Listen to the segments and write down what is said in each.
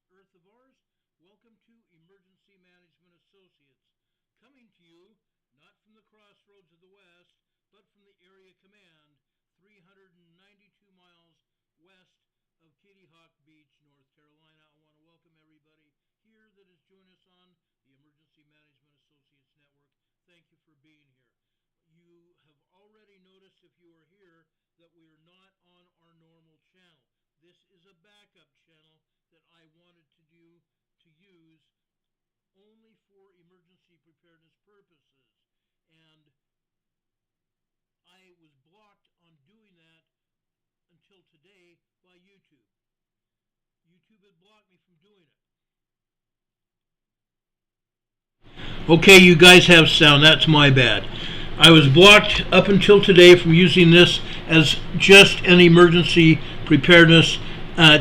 Earth of ours, welcome to Emergency Management Associates, coming to you not from the crossroads of the West, but from the Area Command, 392 miles west of Kitty Hawk Beach, North Carolina. I want to welcome everybody here that has joined us on the Emergency Management Associates Network. Thank you for being here. You have already noticed, if you are here, that we are not on our normal channel. This is a backup channel that I wanted to use only for emergency preparedness purposes. And I was blocked on doing that until today by YouTube. YouTube had blocked me from doing it. Okay, you guys have sound. That's my bad. I was blocked up until today from using this as just an emergency preparedness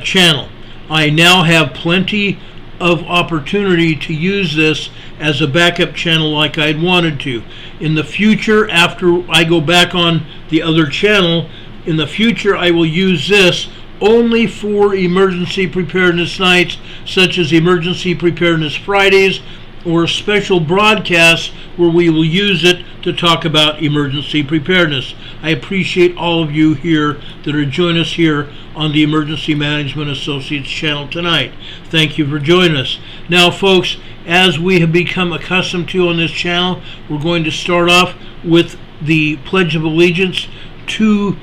channel. I now have plenty of opportunity to use this as a backup channel like I'd wanted to. In the future, after I go back on the other channel, in the future I will use this only for emergency preparedness nights, such as Emergency Preparedness Fridays, or special broadcasts where we will use it to talk about emergency preparedness. I appreciate all of you here that are joining us here on the Emergency Management Associates channel tonight. Thank you for joining us. Now, folks, as we have become accustomed to on this channel, we're going to start off with the Pledge of Allegiance to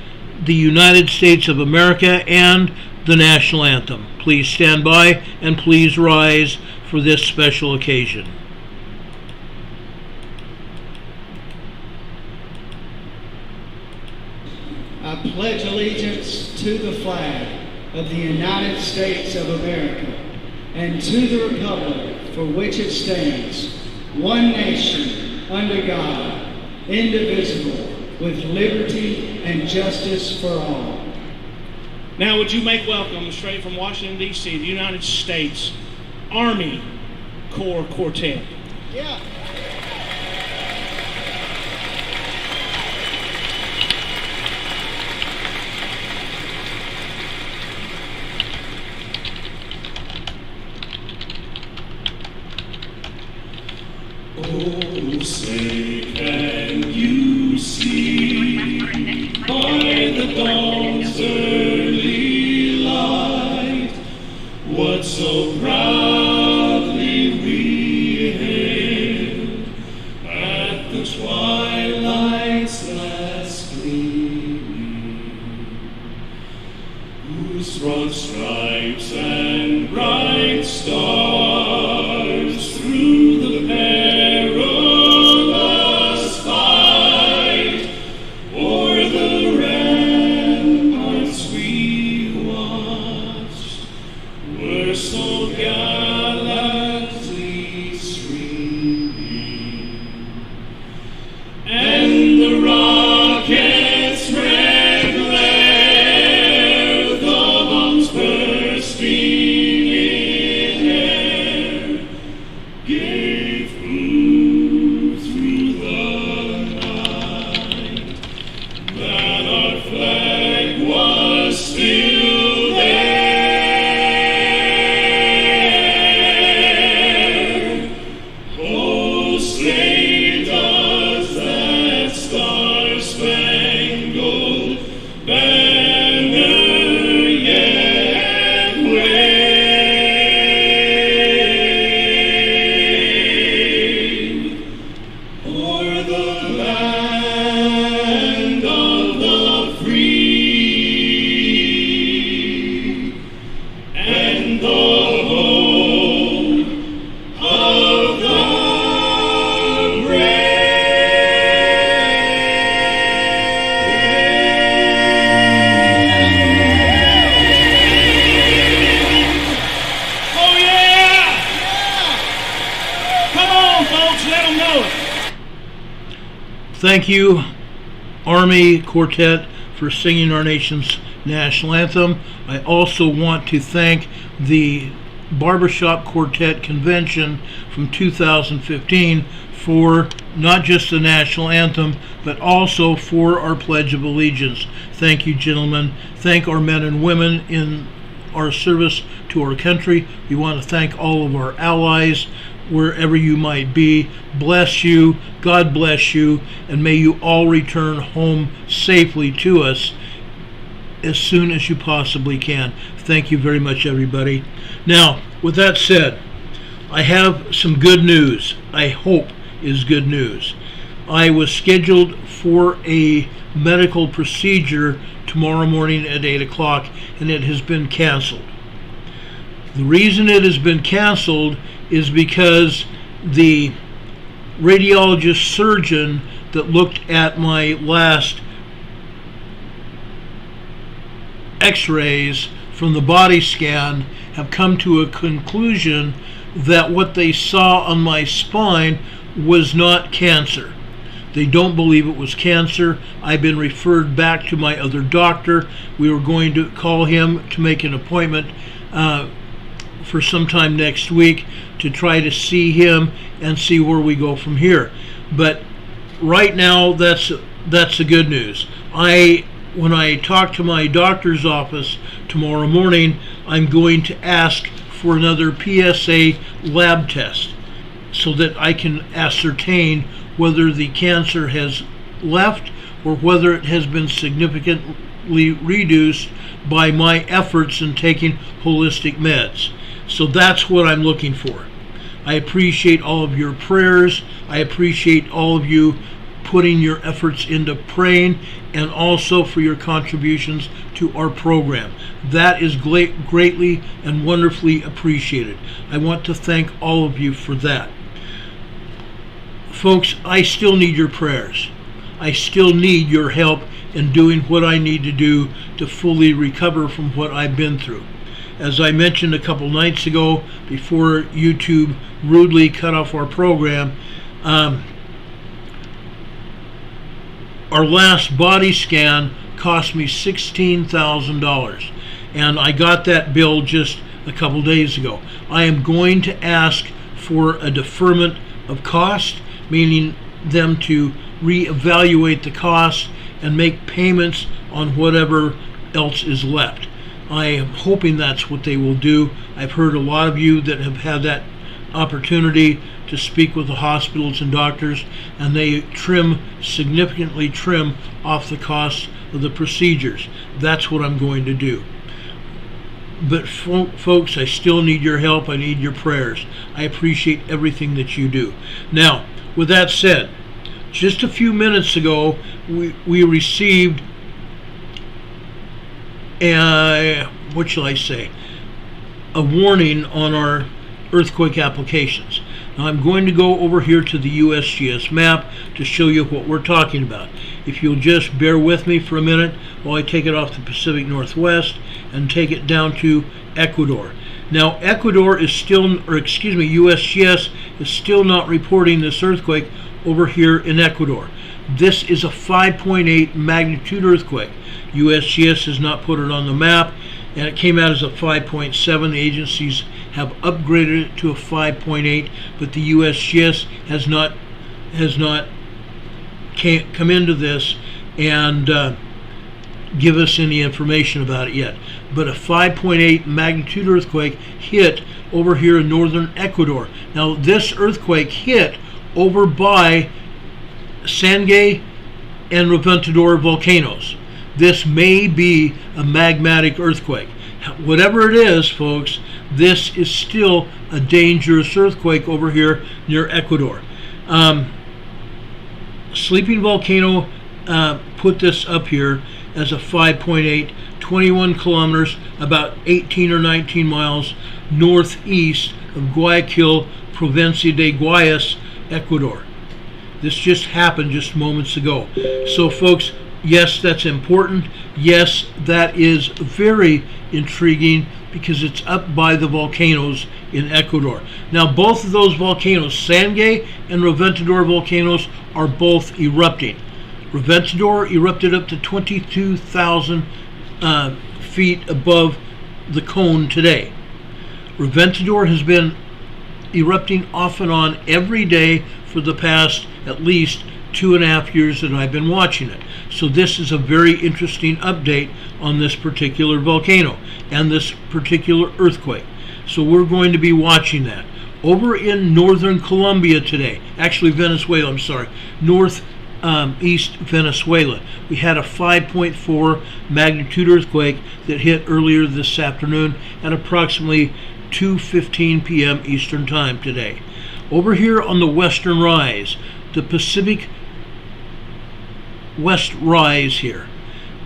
the United States of America and the National Anthem. Please stand by and please rise for this special occasion. I pledge allegiance to the flag of the United States of America and to the republic for which it stands, one nation, under God, indivisible, with liberty and justice for all. Now would you make welcome, straight from Washington, D.C., the United States Army Corps Quartet. Yeah. Oh, say can you see by the dawn's early light what so proudly we hailed at the twilight's last gleaming, whose broad stripes and bright stars through the perilous fight o'er the ramparts we watched were so gallantly streaming, and the rocket's red glare, the bombs bursting in air, gave proof through the night that our flag was still there. Oh, say does that star-spangled banner yet wave o'er the land of the free and the home of the brave. Oh yeah! Come on, folks, let them know it. Thank you, Army Quartet, for singing our nation's national anthem. I also want to thank the Barbershop Quartet Convention from 2015 for not just the national anthem, but also for our Pledge of Allegiance. Thank you, gentlemen. Thank our men and women in our service to our country. We want to thank all of our allies, wherever you might be. Bless you, God bless you, and may you all return home safely to us as soon as you possibly can. Thank you very much, everybody. Now, with that said, I have some good news. I hope is good news. I was scheduled for a medical procedure tomorrow morning at 8 o'clock, and it has been canceled. The reason it has been canceled is because the radiologist surgeon that looked at my last x-rays from the body scan have come to a conclusion that what they saw on my spine was not cancer. They don't believe it was cancer. I've been referred back to my other doctor. We were going to call him to make an appointment for sometime next week to try to see him and see where we go from here. But right now, that's the good news. When I talk to my doctor's office tomorrow morning, I'm going to ask for another PSA lab test so that I can ascertain whether the cancer has left or whether it has been significantly reduced by my efforts in taking holistic meds. So that's what I'm looking for. I appreciate all of your prayers. I appreciate all of you putting your efforts into praying, and also for your contributions to our program. That is greatly and wonderfully appreciated. I want to thank all of you for that. Folks, I still need your prayers. I still need your help in doing what I need to do to fully recover from what I've been through. As I mentioned a couple nights ago, before YouTube rudely cut off our program, our last body scan cost me $16,000, and I got that bill just a couple days ago. I am going to ask for a deferment of cost, meaning them to reevaluate the cost and make payments on whatever else is left. I am hoping that's what they will do. I've heard a lot of you that have had that opportunity to speak with the hospitals and doctors, and they significantly trim off the cost of the procedures. That's what I'm going to do. But folks, I still need your help. I need your prayers. I appreciate everything that you do. Now, with that said, just a few minutes ago, we received a warning on our earthquake applications. Now I'm going to go over here to the USGS map to show you what we're talking about. If you'll just bear with me for a minute while I take it off the Pacific Northwest and take it down to Ecuador. Now Ecuador is USGS is still not reporting this earthquake over here in Ecuador. This is a 5.8 magnitude earthquake. USGS has not put it on the map, and it came out as a 5.7. The agencies have upgraded it to a 5.8, but the USGS has not come into this and give us any information about it yet. But a 5.8 magnitude earthquake hit over here in northern Ecuador. Now this earthquake hit over by Sangay and Reventador volcanoes. This may be a magmatic earthquake. Whatever it is, folks, this is still a dangerous earthquake over here near Ecuador. Sleeping Volcano put this up here as a 5.8, 21 kilometers, about 18 or 19 miles northeast of Guayaquil, Provincia de Guayas, Ecuador. This just happened just moments ago. So folks, yes, that's important. Yes, that is very intriguing because it's up by the volcanoes in Ecuador. Now, both of those volcanoes, Sangay and Reventador volcanoes, are both erupting. Reventador erupted up to 22,000 feet above the cone today. Reventador has been erupting off and on every day for the past at least 2.5 years that I've been watching it. So this is a very interesting update on this particular volcano and this particular earthquake. So we're going to be watching that. Over in northern Colombia today, actually Venezuela, I'm sorry, northeast Venezuela, we had a 5.4 magnitude earthquake that hit earlier this afternoon at approximately 2:15 p.m. Eastern Time today. Over here on the Western Rise, the Pacific West Rise here,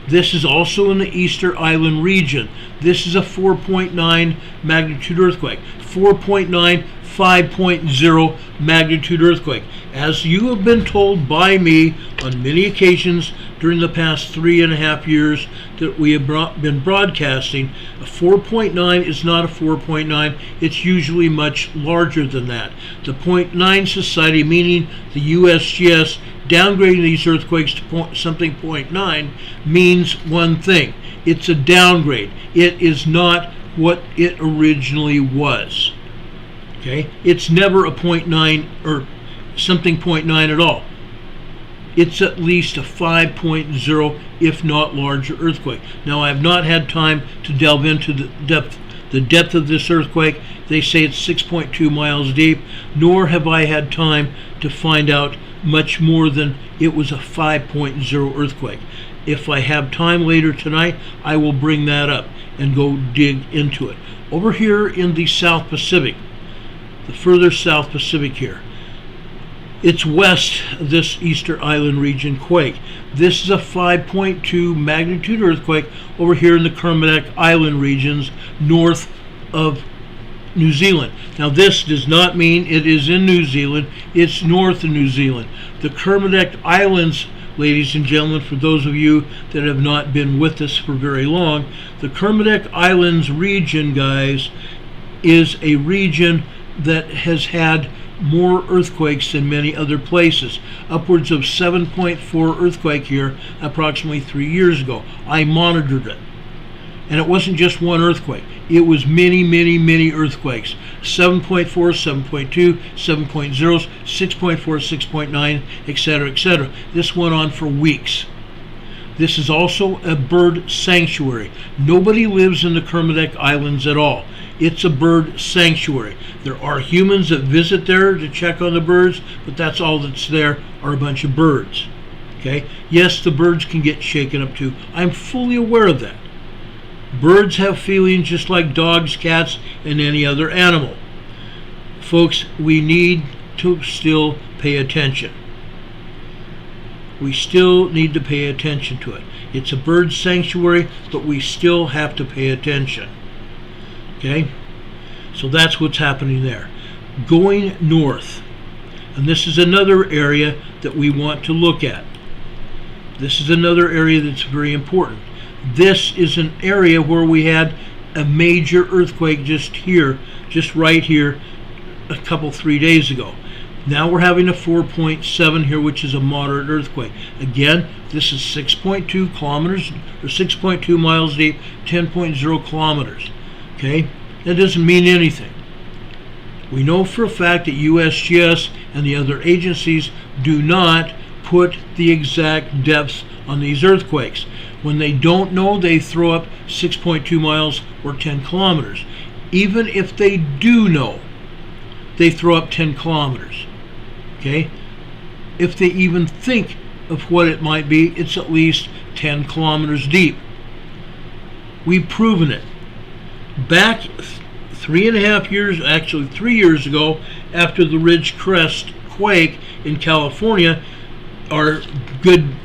this is also in the Easter Island region. This is a 4.9 magnitude earthquake. 4.9, 5.0 magnitude earthquake. As you have been told by me on many occasions during the past 3.5 years that we have been broadcasting, a 4.9 is not a 4.9. It's usually much larger than that. The 0.9 Society, meaning the USGS, downgrading these earthquakes to something 0.9 means one thing. It's a downgrade. It is not what it originally was. Okay? It's never a 0.9 or something 0.9 at all. It's at least a 5.0, if not larger, earthquake. Now, I have not had time to delve into the depth of this earthquake. They say it's 6.2 miles deep, nor have I had time to find out much more than it was a 5.0 earthquake. If I have time later tonight, I will bring that up and go dig into it. Over here in the South Pacific, the further South Pacific here, it's west of this Easter Island region quake. This is a 5.2 magnitude earthquake over here in the Kermadec Island regions north of New Zealand. Now this does not mean it is in New Zealand, it's north of New Zealand. The Kermadec Islands, ladies and gentlemen, for those of you that have not been with us for very long, the Kermadec Islands region, guys, is a region that has had more earthquakes than many other places. Upwards of 7.4 earthquake here approximately 3 years ago. I monitored it. And it wasn't just one earthquake. It was many, many, many earthquakes. 7.4, 7.2, 7.0, 6.4, 6.9, etc., etc. This went on for weeks. This is also a bird sanctuary. Nobody lives in the Kermadec Islands at all. It's a bird sanctuary. There are humans that visit there to check on the birds, but that's all that's there are a bunch of birds. Okay? Yes, the birds can get shaken up too. I'm fully aware of that. Birds have feelings just like dogs, cats, and any other animal. Folks, we need to still pay attention. We still need to pay attention to it. It's a bird sanctuary, but we still have to pay attention. Okay? So that's what's happening there. Going north, and this is another area that we want to look at. This is another area that's very important. This is an area where we had a major earthquake just right here, a couple, 3 days ago. Now we're having a 4.7 here, which is a moderate earthquake. Again, this is 6.2 kilometers, or 6.2 miles deep, 10.0 kilometers. Okay? That doesn't mean anything. We know for a fact that USGS and the other agencies do not put the exact depths on these earthquakes. When they don't know, they throw up 6.2 miles or 10 kilometers. Even if they do know, they throw up 10 kilometers. Okay? If they even think of what it might be, it's at least 10 kilometers deep. We've proven it. Back 3.5 years, actually 3 years ago, after the Ridge Crest quake in California, our good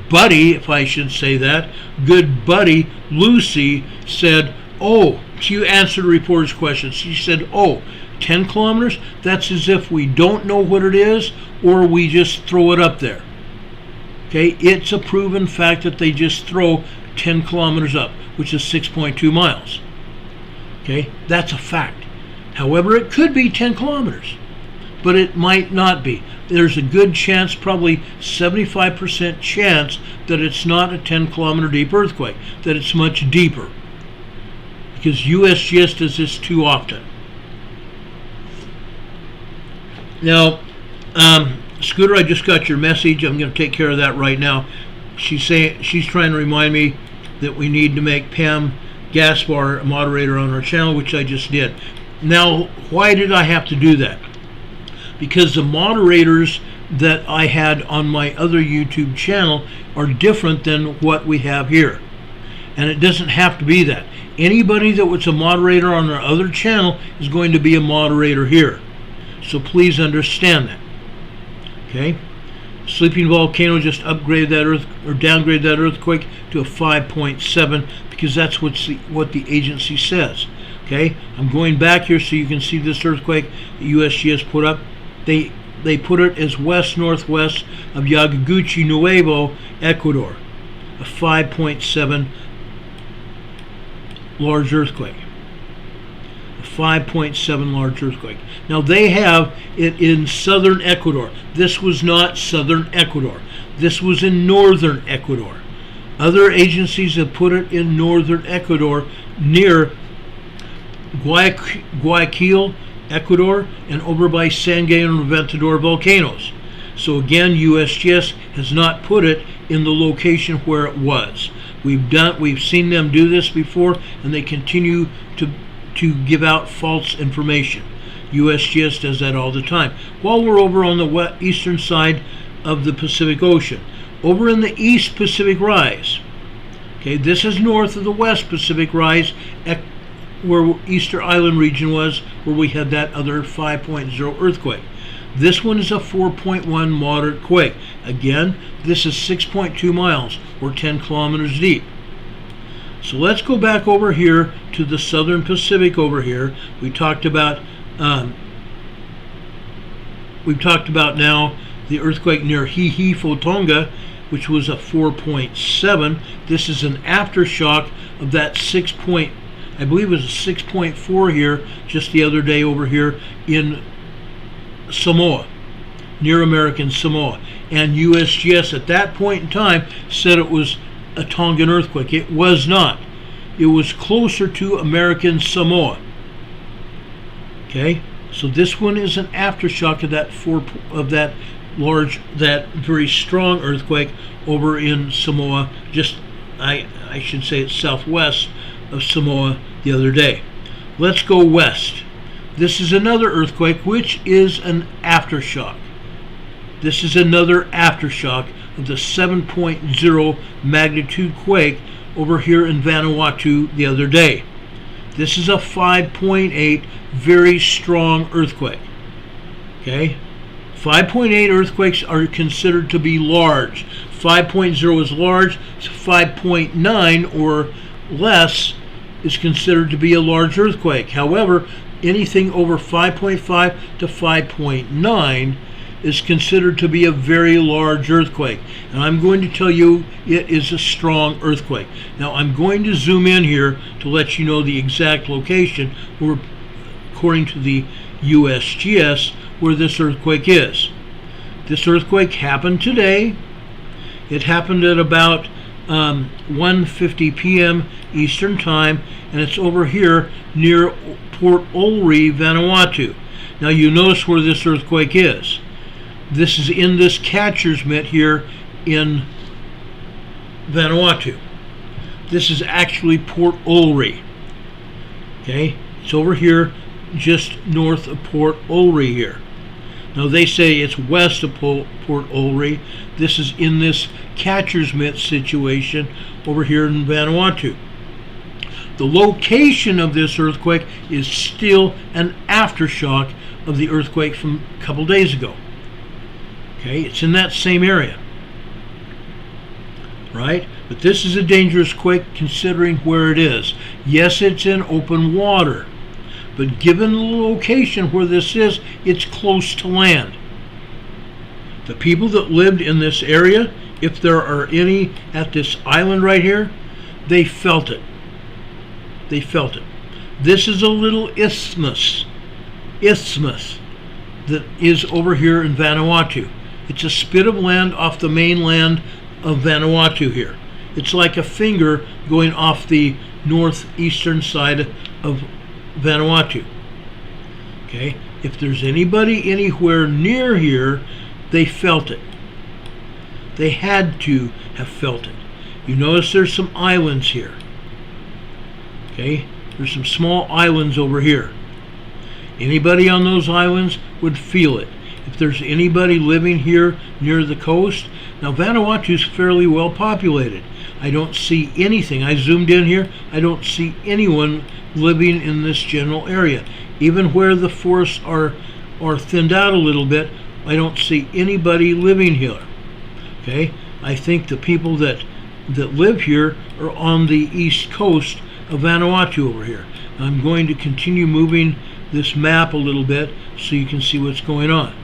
buddy, if I should say that, good buddy Lucy said, oh, she answered a reporter's question. She said, oh, 10 kilometers? That's as if we don't know what it is or we just throw it up there. Okay, it's a proven fact that they just throw 10 kilometers up, which is 6.2 miles. Okay, that's a fact. However, it could be 10 kilometers, but it might not be. There's a good chance, probably 75% chance, that it's not a 10 kilometer deep earthquake, that it's much deeper, because USGS does this too often. Now, Scooter, I just got your message. I'm going to take care of that right now. She's trying to remind me that we need to make Pam Gaspar a moderator on our channel, which I just did. Now, why did I have to do that? Because the moderators that I had on my other YouTube channel are different than what we have here. And it doesn't have to be that. Anybody that was a moderator on our other channel is going to be a moderator here. So please understand that. Okay? Sleeping Volcano just upgraded that downgraded that earthquake to a 5.7 because that's what the agency says. Okay? I'm going back here so you can see this earthquake that USGS put up. They put it as west-northwest of Yagaguchi Nuevo, Ecuador. A 5.7 large earthquake. A 5.7 large earthquake. Now they have it in southern Ecuador. This was not southern Ecuador. This was in northern Ecuador. Other agencies have put it in northern Ecuador near Guayaquil, Ecuador, and over by Sangay and Reventador volcanoes. So again, USGS has not put it in the location where it was. We've seen them do this before, and they continue to give out false information. USGS does that all the time. While we're over on the eastern side of the Pacific Ocean, over in the East Pacific Rise, okay, this is north of the West Pacific Rise, where Easter Island region was, where we had that other 5.0 earthquake. This one is a 4.1 moderate quake. Again, this is 6.2 miles or 10 kilometers deep. So let's go back over here to the southern Pacific over here. We talked about now the earthquake near Hihi-Fotonga, which was a 4.7. This is an aftershock of that I believe it was a 6.4 here just the other day over here in Samoa, near American Samoa. And USGS at that point in time said it was a Tongan earthquake. It was not. It was closer to American Samoa. Okay, so this one is an aftershock of that very strong earthquake over in Samoa. I should say it's southwest of Samoa the other day. Let's go west. This is another earthquake, which is an aftershock. This is another aftershock of the 7.0 magnitude quake over here in Vanuatu the other day. This is a 5.8 very strong earthquake. Okay? 5.8 earthquakes are considered to be large. 5.0 is large. 5.9 or less is considered to be a large earthquake. However, anything over 5.5 to 5.9 is considered to be a very large earthquake. And I'm going to tell you it is a strong earthquake. Now I'm going to zoom in here to let you know the exact location where, according to the USGS, where this earthquake is. This earthquake happened today. It happened at about 1:50 p.m. Eastern Time, and it's over here near Port Olry, Vanuatu. Now you notice where this earthquake is. This is in this catcher's mitt here in Vanuatu. This is actually Port Olry. Okay, it's over here just north of Port Olry here. Now they say it's west of Port Olry. This is in this catcher's mitt situation over here in Vanuatu. The location of this earthquake is still an aftershock of the earthquake from a couple days ago. Okay, it's in that same area. Right? But this is a dangerous quake considering where it is. Yes, it's in open water. But given the location where this is, it's close to land. The people that lived in this area, if there are any at this island right here, they felt it. They felt it. This is a little isthmus that is over here in Vanuatu. It's a spit of land off the mainland of Vanuatu here. It's like a finger going off the northeastern side of Vanuatu. Okay, if there's anybody anywhere near here They felt it. They had to have felt it. You notice there's some islands here. Okay? There's some small islands over here. Anybody on those islands would feel it. If there's anybody living here near the coast, now Vanuatu is fairly well populated. I don't see anything. I zoomed in here. I don't see anyone living in this general area. Even where the forests are thinned out a little bit, I don't see anybody living here. Okay? I think the people that live here are on the east coast of Vanuatu over here. I'm going to continue moving this map a little bit so you can see what's going on.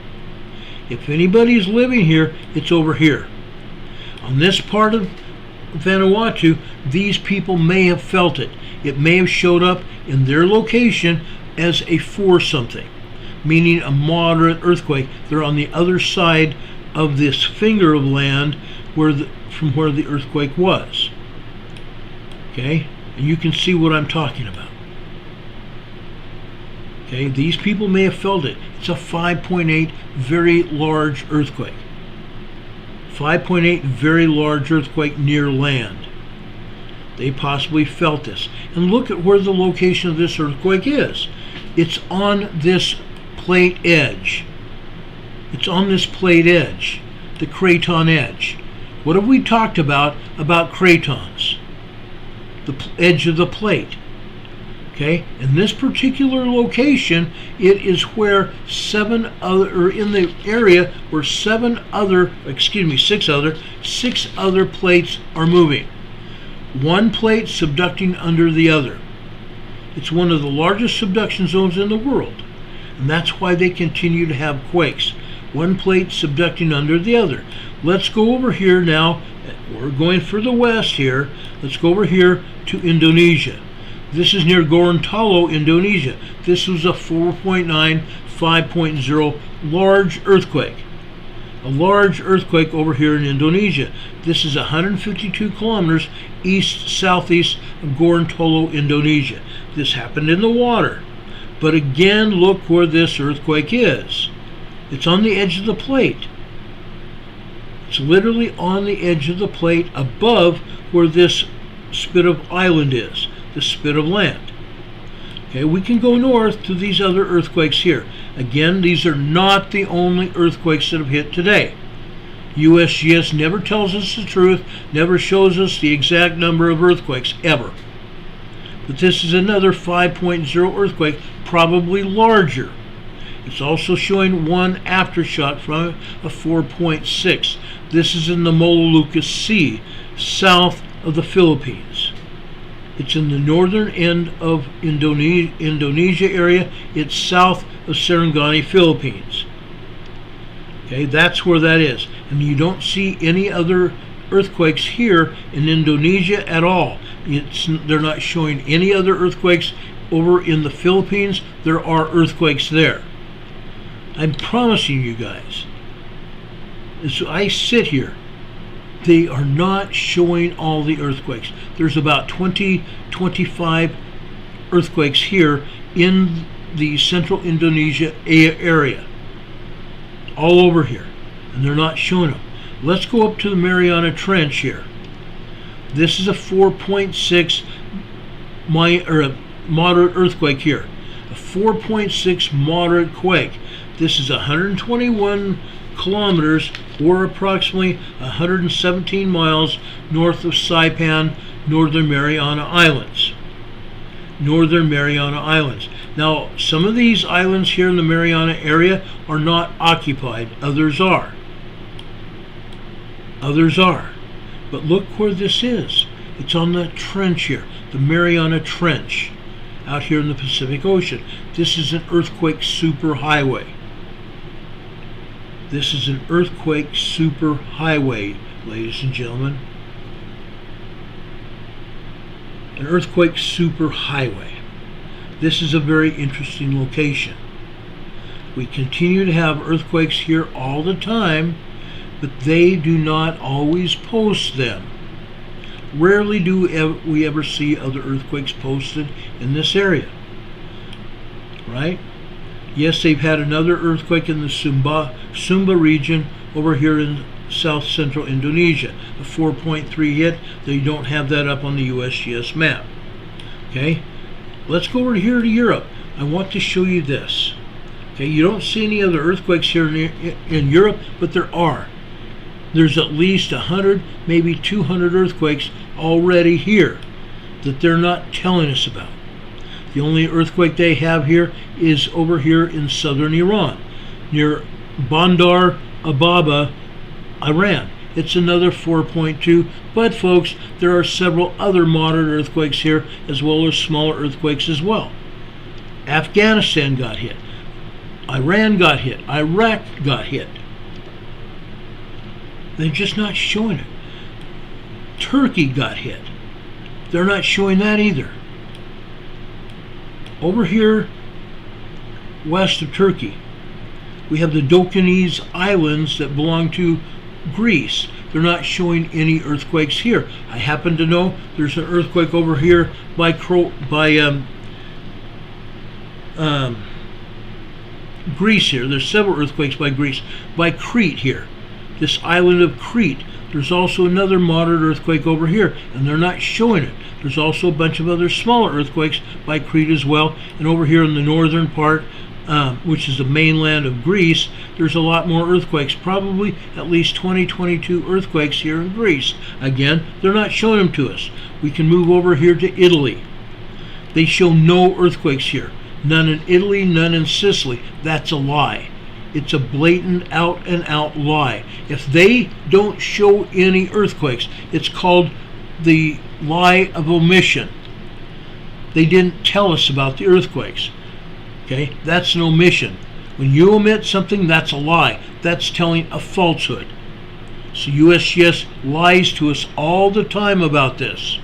If anybody's living here, it's over here. On this part of Vanuatu, these people may have felt it. It may have showed up in their location as a 4 something, meaning a moderate earthquake. They're on the other side of this finger of land from where the earthquake was. Okay? And you can see what I'm talking about. Okay? These people may have felt it. It's a 5.8 very large earthquake. 5.8 very large earthquake near land. They possibly felt this. And look at where the location of this earthquake is. It's on this plate edge. It's on this plate edge, the craton edge. What have we talked about cratons? The edge of the plate. Okay? In this particular location, it is where 6 other plates are moving. One plate subducting under the other. It's one of the largest subduction zones in the world. And that's why they continue to have quakes. One plate subducting under the other. Let's go over here now. We're going further west here. Let's go over here to Indonesia. This is near Gorontalo, Indonesia. This was a 4.9, 5.0 large earthquake. A large earthquake over here in Indonesia. This is 152 kilometers east-southeast of Gorontalo, Indonesia. This happened in the water. But again, look where this earthquake is. It's on the edge of the plate. It's literally on the edge of the plate above where this spit of island is, the spit of land. Okay, we can go north to these other earthquakes here. Again, these are not the only earthquakes that have hit today. USGS never tells us the truth, never shows us the exact number of earthquakes, ever. But this is another 5.0 earthquake, probably larger. It's also showing one aftershock from it, a 4.6. This is in the Molucas Sea, south of the Philippines. It's in the northern end of Indonesia area. It's south of Sarangani, Philippines. Okay, that's where that is. And you don't see any other earthquakes here in Indonesia at all. They're not showing any other earthquakes over in the Philippines. There are earthquakes there. I'm promising you guys, as I sit here, they are not showing all the earthquakes. There's about 25 earthquakes here in the central Indonesia area, all over here, and they're not showing them. Let's go up to the Mariana Trench here. This is a 4.6 moderate earthquake here, a 4.6 moderate quake. This is 121 kilometers, or approximately 117 miles north of Saipan, Northern Mariana Islands. Northern Mariana Islands. Now, some of these islands here in the Mariana area are not occupied. Others are. Others are. But look where this is. It's on the trench here, the Mariana Trench, out here in the Pacific Ocean. This is an earthquake superhighway. This is an earthquake superhighway, ladies and gentlemen. An earthquake superhighway. This is a very interesting location. We continue to have earthquakes here all the time, but they do not always post them. Rarely do we ever see other earthquakes posted in this area. Right? Yes, they've had another earthquake in the Sumba region over here in south central Indonesia. A 4.3 hit. They don't have that up on the USGS map. Okay, let's go over here to Europe. I want to show you this. Okay, you don't see any other earthquakes here in Europe, but there are. There's at least 100, maybe 200 earthquakes already here that they're not telling us about. The only earthquake they have here is over here in southern Iran, near Bandar Ababa, Iran. It's another 4.2, but folks, there are several other moderate earthquakes here, as well as smaller earthquakes as well. Afghanistan got hit. Iran got hit. Iraq got hit. They're just not showing it. Turkey got hit. They're not showing that either. Over here, west of Turkey, we have the Dokanese Islands that belong to Greece. They're not showing any earthquakes here. I happen to know there's an earthquake over here by Greece here. There's several earthquakes by Greece. By Crete here. This island of Crete. There's also another moderate earthquake over here, and they're not showing it. There's also a bunch of other smaller earthquakes by Crete as well. And over here in the northern part, which is the mainland of Greece, there's a lot more earthquakes. Probably at least 20, 22 earthquakes here in Greece. Again, they're not showing them to us. We can move over here to Italy. They show no earthquakes here. None in Italy, none in Sicily. That's a lie. It's a blatant out and out lie. If they don't show any earthquakes, it's called the lie of omission. They didn't tell us about the earthquakes. Okay, that's an omission. When you omit something, that's a lie. That's telling a falsehood. So USGS lies to us all the time about this.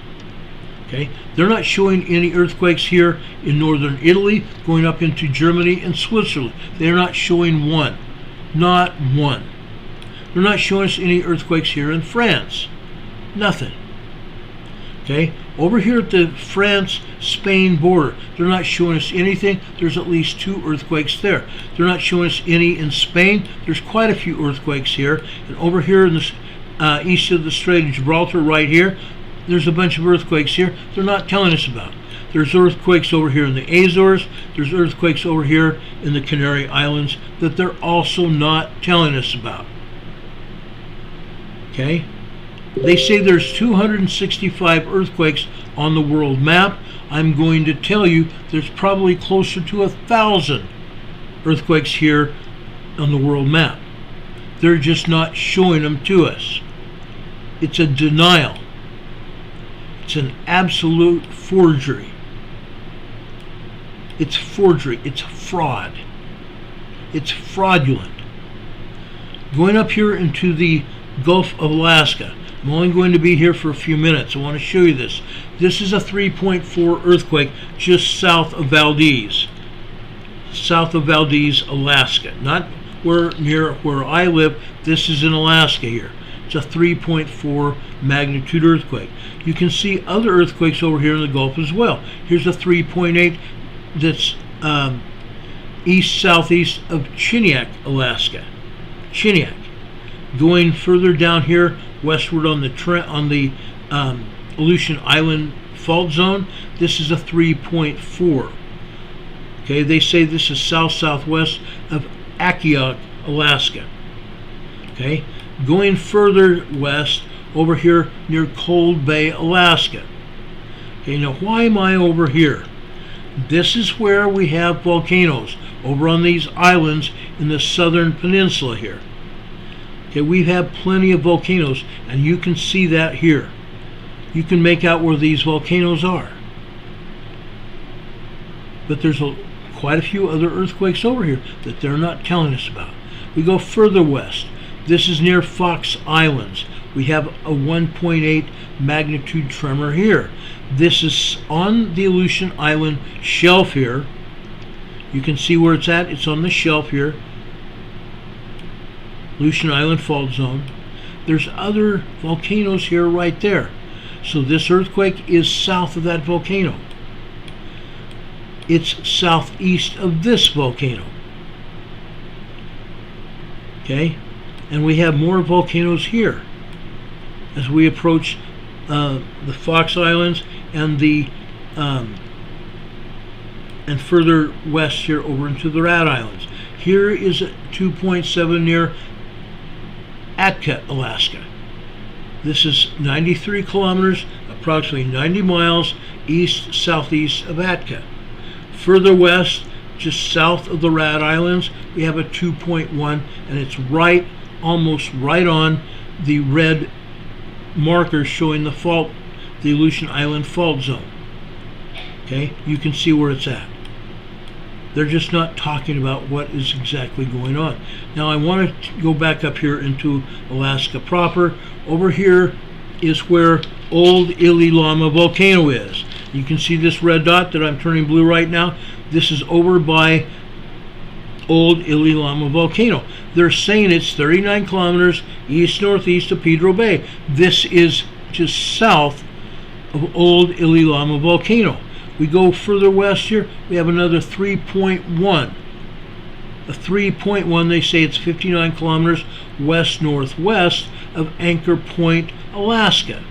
Okay, they're not showing any earthquakes here in northern Italy, going up into Germany and Switzerland. They're not showing one. Not one. They're not showing us any earthquakes here in France. Nothing. Okay, over here at the France-Spain border, they're not showing us anything. There's at least 2 earthquakes there. They're not showing us any in Spain. There's quite a few earthquakes here. And over here in the east of the Strait of Gibraltar, right here, there's a bunch of earthquakes here they're not telling us about. There's earthquakes over here in the Azores. There's earthquakes over here in the Canary Islands that they're also not telling us about. Okay? They say there's 265 earthquakes on the world map. I'm going to tell you there's probably closer to 1,000 earthquakes here on the world map. They're just not showing them to us. It's a denial. It's an absolute forgery. It's forgery. It's fraud. It's fraudulent. Going up here into the Gulf of Alaska. I'm only going to be here for a few minutes. I want to show you this. This is a 3.4 earthquake just south of Valdese. South of Valdese, Alaska. Not near where I live. This is in Alaska here. It's a 3.4 magnitude earthquake. You can see other earthquakes over here in the Gulf as well. Here's a 3.8 that's east-southeast of Chiniak, Alaska. Chiniak. Going further down here, westward on the Aleutian Island fault zone, this is a 3.4. Okay, they say this is south-southwest of Aveyah, Alaska. Okay, going further west, over here near Cold Bay, Alaska. Okay, now why am I over here? This is where we have volcanoes, over on these islands in the southern peninsula here. Okay, we have plenty of volcanoes, and you can see that here. You can make out where these volcanoes are. But there's quite a few other earthquakes over here that they're not telling us about. We go further west. This is near Fox Islands. We have a 1.8 magnitude tremor here. This is on the Aleutian Island shelf here. You can see where it's at. It's on the shelf here. Aleutian Island fault zone. There's other volcanoes here right there. So this earthquake is south of that volcano. It's southeast of this volcano. Okay? And we have more volcanoes here as we approach the Fox Islands and the and further west here over into the Rat Islands. Here is 2.7 near Atka, Alaska. This is 93 kilometers, approximately 90 miles east-southeast of Atka. Further west, just south of the Rat Islands, we have a 2.1, and it's right, almost right on the red marker showing the fault, the Aleutian Island fault zone. Okay, you can see where it's at. They're just not talking about what is exactly going on. Now I want to go back up here into Alaska proper. Over here is where Old Ili Lama volcano is. You can see this red dot that I'm turning blue right now. This is over by Old Ili Lama volcano. They're saying it's 39 kilometers east-northeast of Pedro Bay. This is just south of Old Ili Lama volcano. We go further west here, we have another 3.1. A 3.1, they say it's 59 kilometers west-northwest of Anchor Point, Alaska.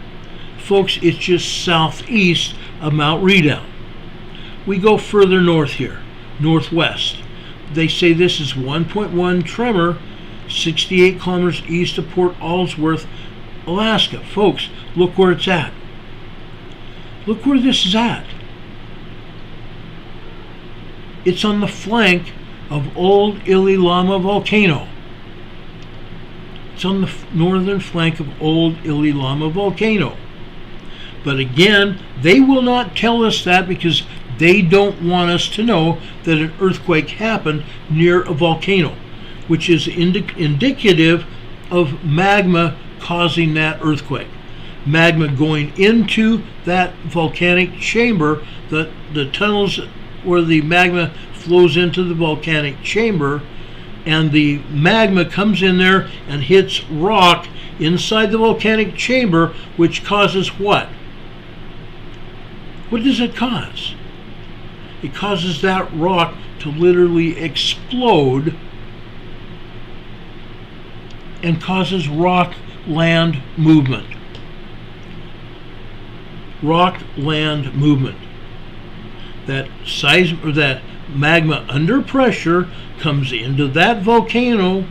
Folks, it's just southeast of Mount Redoubt. We go further north here, northwest. They say this is 1.1 tremor, 68 kilometers east of Port Ellsworth, Alaska. Folks, look where it's at. Look where this is at. It's on the flank of Old Ili Lama volcano. It's on the northern flank of Old Ili Lama volcano. But again, they will not tell us that because they don't want us to know that an earthquake happened near a volcano, which is indicative of magma causing that earthquake. Magma going into that volcanic chamber, the tunnels where the magma flows into the volcanic chamber, and the magma comes in there and hits rock inside the volcanic chamber, which causes what? What does it cause? It causes that rock to literally explode and causes rock-land movement. Rock-land movement. That magma under pressure comes into that volcano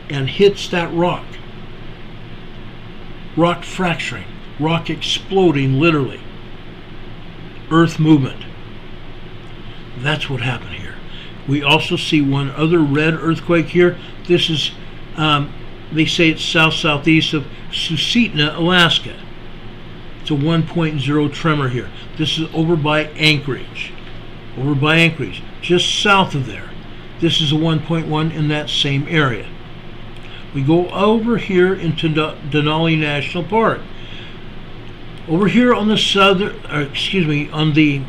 and hits that rock. Rock fracturing, rock exploding literally. Earth movement. That's what happened here. We also see one other red earthquake here. This is, they say it's south-southeast of Susitna, Alaska. It's a 1.0 tremor here. This is over by Anchorage. Over by Anchorage, just south of there. This is a 1.1 in that same area. We go over here into Denali National Park. Over here on the on the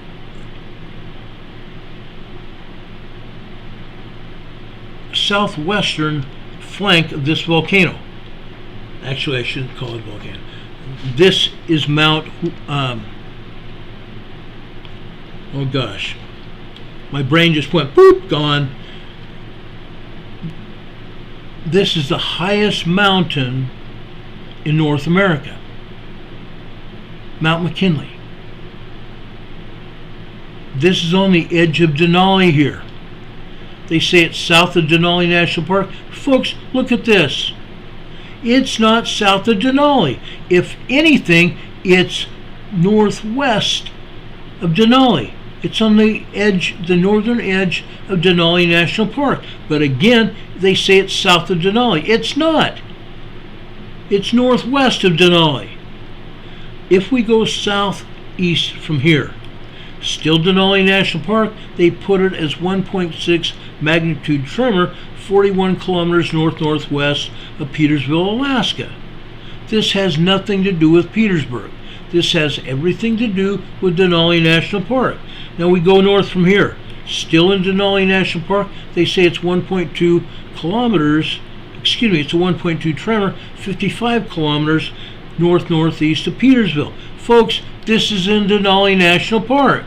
southwestern flank of this volcano. Actually, I shouldn't call it volcano. This is Mount, oh gosh, my brain just went boop, gone. This is the highest mountain in North America, Mount McKinley. This is on the edge of Denali here. They say it's south of Denali National Park. Folks, look at this. It's not south of Denali. If anything, it's northwest of Denali. It's on the edge, the northern edge of Denali National Park. But again, they say it's south of Denali. It's not. It's northwest of Denali. If we go southeast from here, still Denali National Park, they put it as 1.6 magnitude tremor, 41 kilometers north-northwest of Petersville, Alaska. This has nothing to do with Petersburg. This has everything to do with Denali National Park. Now we go north from here. Still in Denali National Park, they say it's 1.2 kilometers, excuse me, it's a 1.2 tremor, 55 kilometers north-northeast of Petersville. Folks, this is in Denali National Park.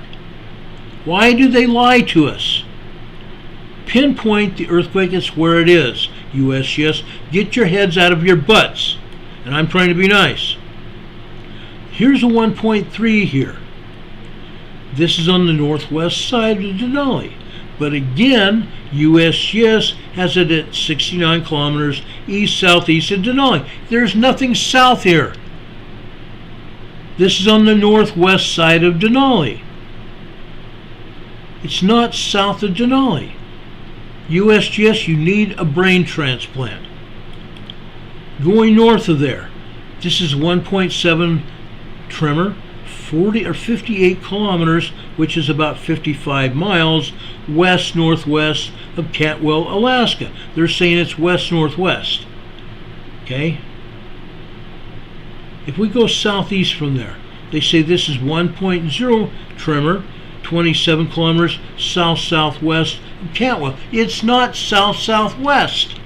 Why do they lie to us? Pinpoint the earthquake is where it is. USGS. Get your heads out of your butts. And I'm trying to be nice. Here's a 1.3 here. This is on the northwest side of Denali. But again, USGS has it at 69 kilometers east-southeast of Denali. There's nothing south here. This is on the northwest side of Denali. It's not south of Denali. USGS, you need a brain transplant. Going north of there, this is 1.7 tremor, 40 or 58 kilometers, which is about 55 miles west-northwest of Cantwell, Alaska. They're saying it's west-northwest. Okay? If we go southeast from there, they say this is 1.0 tremor, 27 kilometers south-southwest of Cantwell. It's not south-southwest.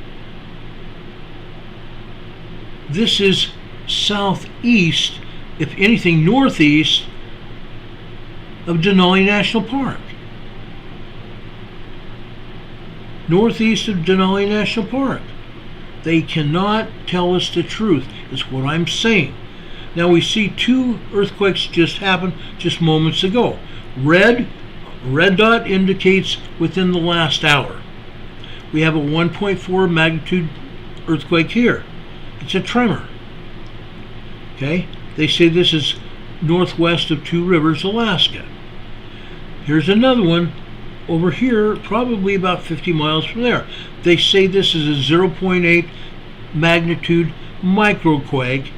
This is southeast, if anything, northeast of Denali National Park. Northeast of Denali National Park. They cannot tell us the truth, is what I'm saying. Now we see 2 earthquakes just happened just moments ago. Red dot indicates within the last hour. We have a 1.4 magnitude earthquake here. It's a tremor. Okay? They say this is northwest of Two Rivers, Alaska. Here's another one over here, probably about 50 miles from there. They say this is a 0.8 magnitude microquake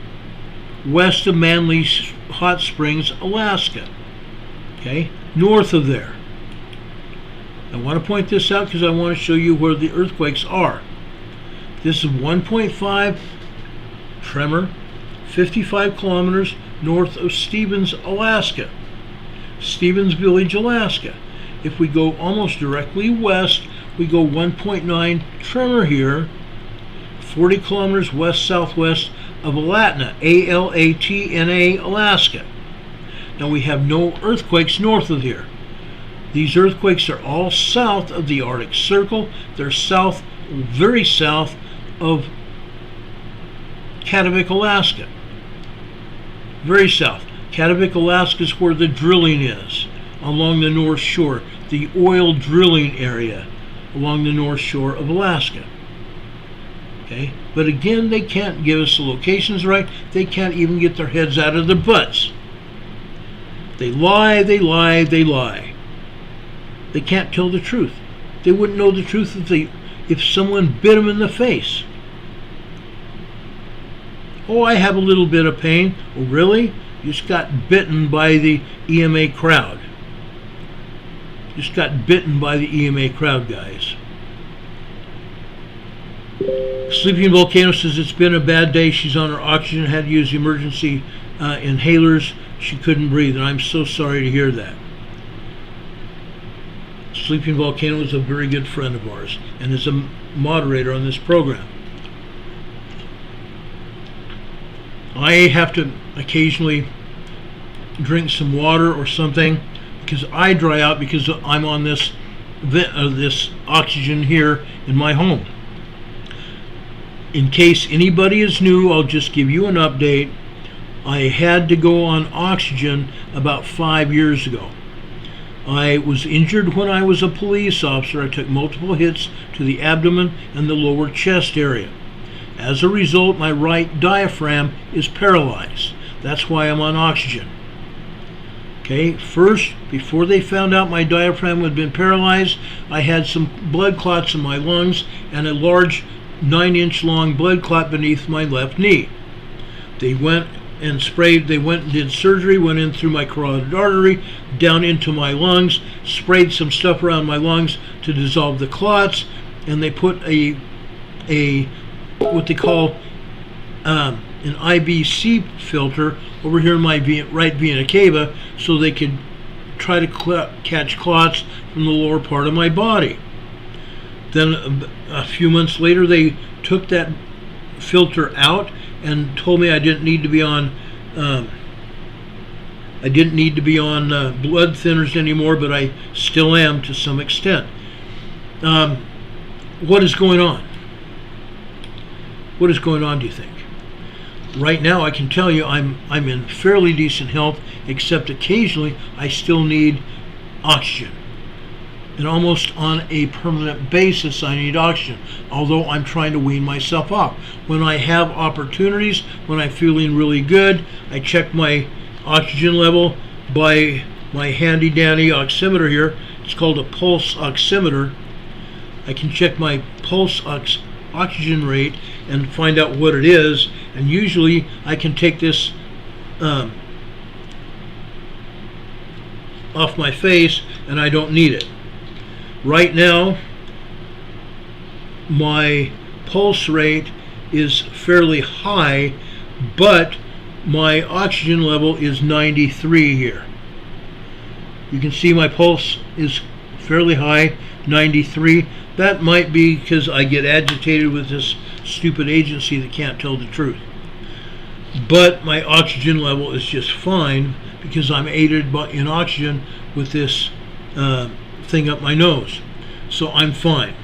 west of Manly Hot Springs, Alaska. Okay, north of there. I want to point this out because I want to show you where the earthquakes are. This is 1.5 tremor, 55 kilometers north of Stevens, Alaska. Stevens Village, Alaska. If we go almost directly west, we go 1.9 tremor here, 40 kilometers west-southwest of Alatna, A-L-A-T-N-A, Alaska. Now we have no earthquakes north of here. These earthquakes are all south of the Arctic Circle. They're south, very south of Katavik, Alaska. Very south. Katavik, Alaska is where the drilling is, along the North Shore, the oil drilling area along the North Shore of Alaska. Okay? But again, they can't give us the locations right. They can't even get their heads out of their butts. They lie, they lie, they lie. They can't tell the truth. They wouldn't know the truth if someone bit them in the face. Oh, I have a little bit of pain. Oh, really? You just got bitten by the EMA crowd. Just got bitten by the EMA crowd, guys. Sleeping Volcano says it's been a bad day. She's on her oxygen, had to use emergency inhalers. She couldn't breathe, and I'm so sorry to hear that. Sleeping Volcano is a very good friend of ours and is a moderator on this program. I have to occasionally drink some water or something because I dry out because I'm on this oxygen here in my home. In case anybody is new, I'll just give you an update. I had to go on oxygen about 5 years ago. I was injured when I was a police officer. I took multiple hits to the abdomen and the lower chest area. As a result, my right diaphragm is paralyzed. That's why I'm on oxygen. Okay, first, before they found out my diaphragm had been paralyzed, I had some blood clots in my lungs and a large 9-inch long blood clot beneath my left knee. They went and did surgery, went in through my carotid artery, down into my lungs, sprayed some stuff around my lungs to dissolve the clots, and they put what they call an IBC filter over here in my right vena cava so they could try to catch clots from the lower part of my body. Then a few months later they took that filter out and told me I didn't need to be on blood thinners anymore, but I still am to some extent. What is going on? What is going on, do you think? Right now, I can tell you I'm in fairly decent health, except occasionally I still need oxygen. And almost on a permanent basis, I need oxygen, although I'm trying to wean myself off. When I have opportunities, when I'm feeling really good, I check my oxygen level by my handy dandy oximeter here. It's called a pulse oximeter. I can check my pulse oxygen rate and find out what it is, and usually I can take this off my face and I don't need it. Right now, my pulse rate is fairly high, but my oxygen level is 93 here. You can see my pulse is fairly high, 93. That might be because I get agitated with this stupid agency that can't tell the truth. But my oxygen level is just fine because I'm aided in oxygen with this thing up my nose. So I'm fine.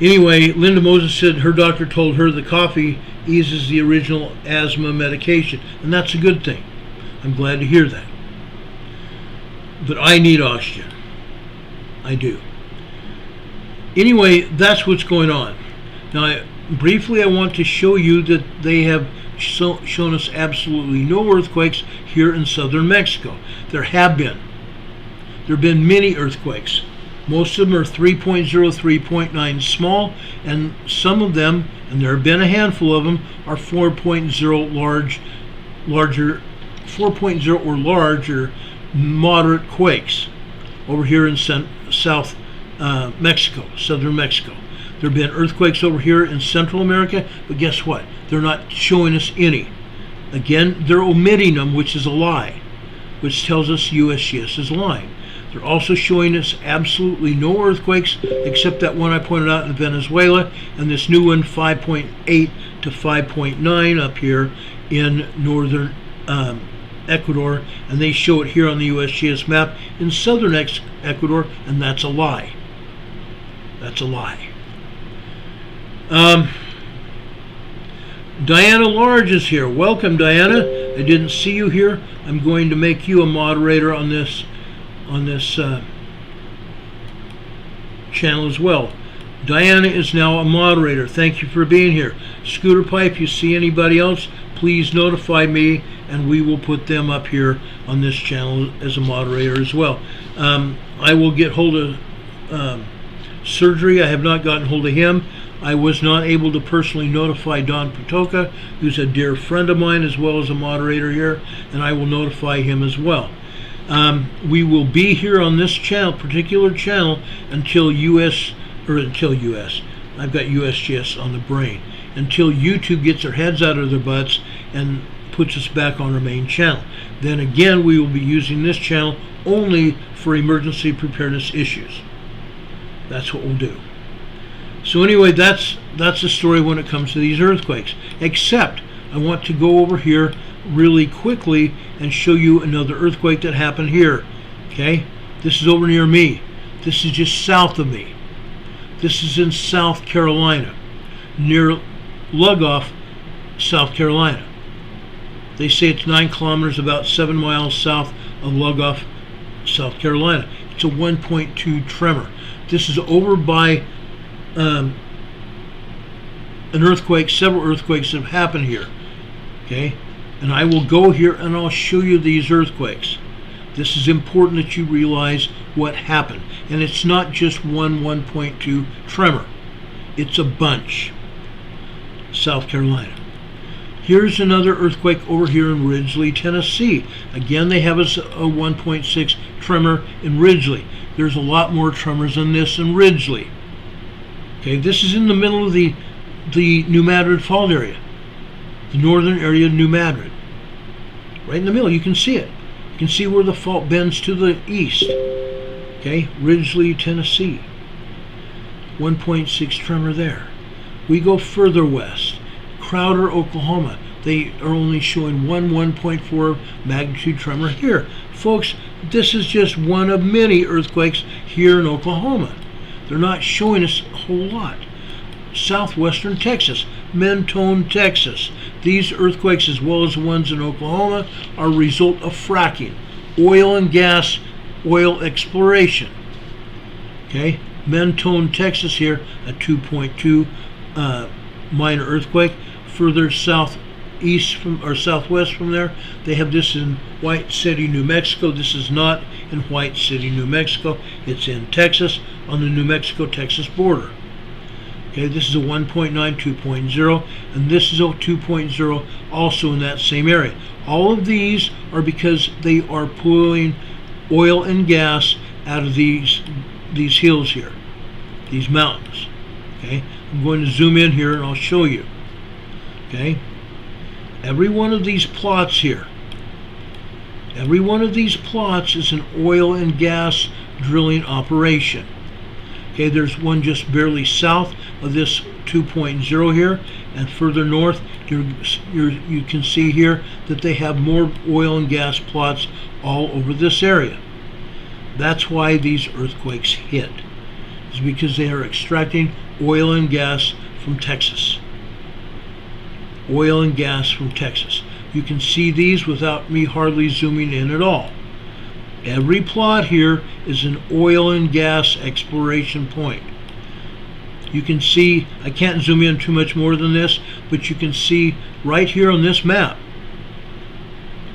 Anyway, Linda Moses said her doctor told her the coffee eases the original asthma medication, and that's a good thing. I'm glad to hear that. But I need oxygen. I do. Anyway, that's what's going on. Now, briefly, I want to show you that they have shown us absolutely no earthquakes here in southern Mexico. There have been. There have been many earthquakes. Most of them are 3.0, 3.9 small, and some of them, and there have been a handful of them, are 4.0 larger 4.0 or larger moderate quakes over here in South Mexico, southern Mexico. There have been earthquakes over here in Central America, but guess what? They're not showing us any. Again, they're omitting them, which is a lie, which tells us USGS is lying. They're also showing us absolutely no earthquakes except that one I pointed out in Venezuela, and this new one 5.8 to 5.9 up here in northern Ecuador, and they show it here on the USGS map in southern Ecuador, and that's a lie. That's a lie. Diana Large is here. Welcome, Diana. I didn't see you here. I'm going to make you a moderator on this channel as well. Diana is now a moderator. Thank you for being here. Scooter Pipe, you see anybody else, please notify me and we will put them up here on this channel as a moderator as well. I will get hold of Surgery. I have not gotten hold of him. I was not able to personally notify Don Patoka, who's a dear friend of mine as well as a moderator here, and I will notify him as well. We will be here on this channel, particular channel, until US. I've got USGS on the brain. Until YouTube gets their heads out of their butts and puts us back on our main channel. Then again, we will be using this channel only for emergency preparedness issues. That's what we'll do. So anyway, that's the story when it comes to these earthquakes. Except I want to go over here really quickly and show you another earthquake that happened here. Okay? This is over near me. This is just south of me. This is in South Carolina, near Lugoff, South Carolina. They say it's 9 kilometers, about 7 miles south of Lugoff, South Carolina. It's a 1.2 tremor. This is over by an earthquake, several earthquakes that have happened here. Okay? And I will go here and I'll show you these earthquakes. This is important that you realize what happened. And it's not just one 1.2 tremor. It's a bunch. South Carolina. Here's another earthquake over here in Ridgely, Tennessee. Again, they have a 1.6 tremor in Ridgely. There's a lot more tremors than this in Ridgely. Okay, this is in the middle of the New Madrid fault area. The northern area of New Madrid. Right in the middle, you can see it. You can see where the fault bends to the east. Okay, Ridgely, Tennessee. 1.6 tremor there. We go further west. Crowder, Oklahoma. They are only showing 1.4 magnitude tremor here. Folks, this is just one of many earthquakes here in Oklahoma. They're not showing us a whole lot. southwestern Texas, Mentone, Texas. These earthquakes, as well as the ones in Oklahoma, are a result of fracking, oil and gas, oil exploration. Okay, Mentone, Texas here, a 2.2 minor earthquake. Further southeast from, or southwest from there, they have this in White City, New Mexico. This is not in White City, New Mexico. It's in Texas, on the New Mexico-Texas border. Okay, this is a 1.9, 2.0, and this is a 2.0, also in that same area. All of these are because they are pulling oil and gas out of these hills here, these mountains. Okay, I'm going to zoom in here and I'll show you. Okay, every one of these plots here, every one of these plots is an oil and gas drilling operation. Okay, there's one just barely south of this 2.0 here, and further north you can see here that they have more oil and gas plots all over this area. That's why these earthquakes hit. It's because they are extracting oil and gas from Texas. Oil and gas from Texas. You can see these without me hardly zooming in at all. Every plot here is an oil and gas exploration point. You can see, I can't zoom in too much more than this, but you can see right here on this map,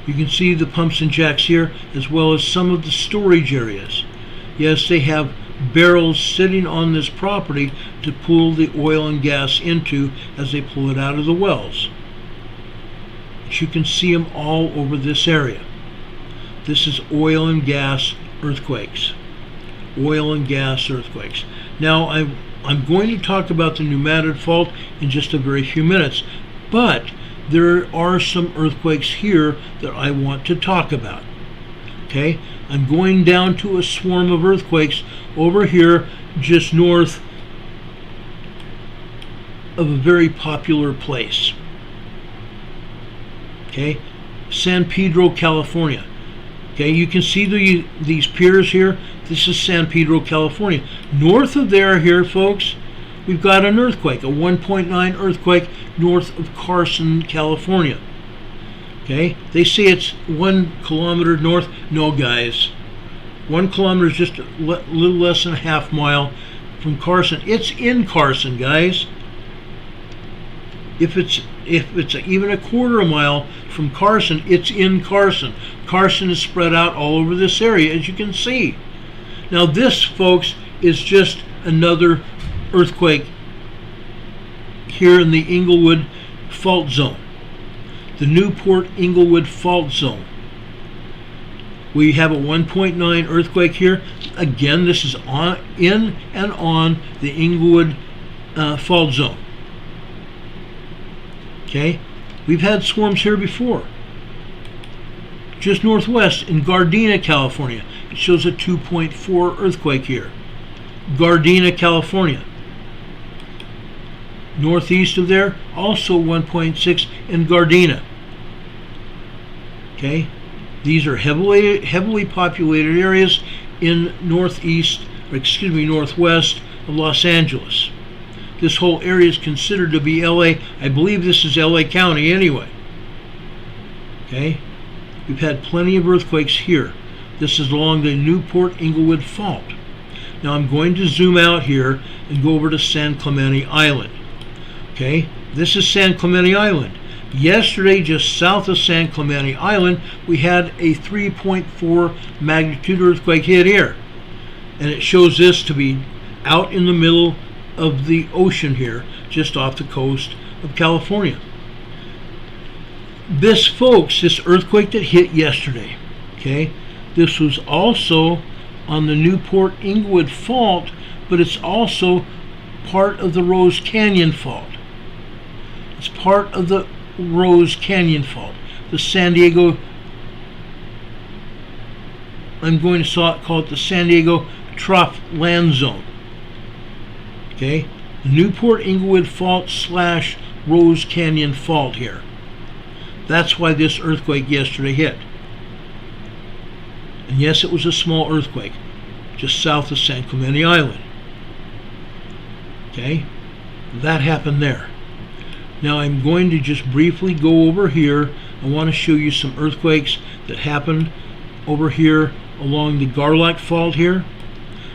you can see the pumps and jacks here, as well as some of the storage areas. Yes, they have barrels sitting on this property to pull the oil and gas into as they pull it out of the wells. But you can see them all over this area. This is oil and gas earthquakes. Oil and gas earthquakes. Now, I'm going to talk about the Pneumatid Fault in just a very few minutes, but there are some earthquakes here that I want to talk about. Okay, I'm going down to a swarm of earthquakes over here just north of a very popular place. Okay, San Pedro, California. Okay, you can see these piers here. This is San Pedro, California. North of there here, folks, we've got an earthquake, a 1.9 earthquake north of Carson, California. Okay, they say it's 1 kilometer north. No, guys, 1 kilometer is just a little less than a half mile from Carson. It's in Carson, guys. If it's even a quarter a mile from Carson, it's in Carson. Carson is spread out all over this area, as you can see. Now this, folks, is just another earthquake here in the Inglewood Fault Zone, the Newport Inglewood Fault Zone. We have a 1.9 earthquake here. Again, this is in and on the Inglewood Fault Zone. Okay, we've had swarms here before. Just northwest in Gardena, California, it shows a 2.4 earthquake here. Gardena, California. Northeast of there, also 1.6 in Gardena. Okay, these are heavily populated areas in northwest of Los Angeles. This whole area is considered to be LA. I believe this is LA County anyway. Okay, we've had plenty of earthquakes here. This is along the Newport Inglewood Fault. Now I'm going to zoom out here and go over to San Clemente Island. Okay, this is San Clemente Island. Yesterday, just south of San Clemente Island, we had a 3.4 magnitude earthquake hit here. And it shows this to be out in the middle of the ocean here, just off the coast of California. This, folks, this earthquake that hit yesterday, okay, this was also on the Newport Inglewood Fault, but it's also part of the Rose Canyon Fault. It's part of the Rose Canyon Fault. The San Diego, I'm going to call it the San Diego Trough Land Zone. Okay, the Newport Inglewood Fault / Rose Canyon Fault here. That's why this earthquake yesterday hit. And yes, it was a small earthquake, just south of San Clemente Island. Okay, That happened there. Now I'm going to just briefly go over here. I want to show you some earthquakes that happened over here along the Garlock Fault here.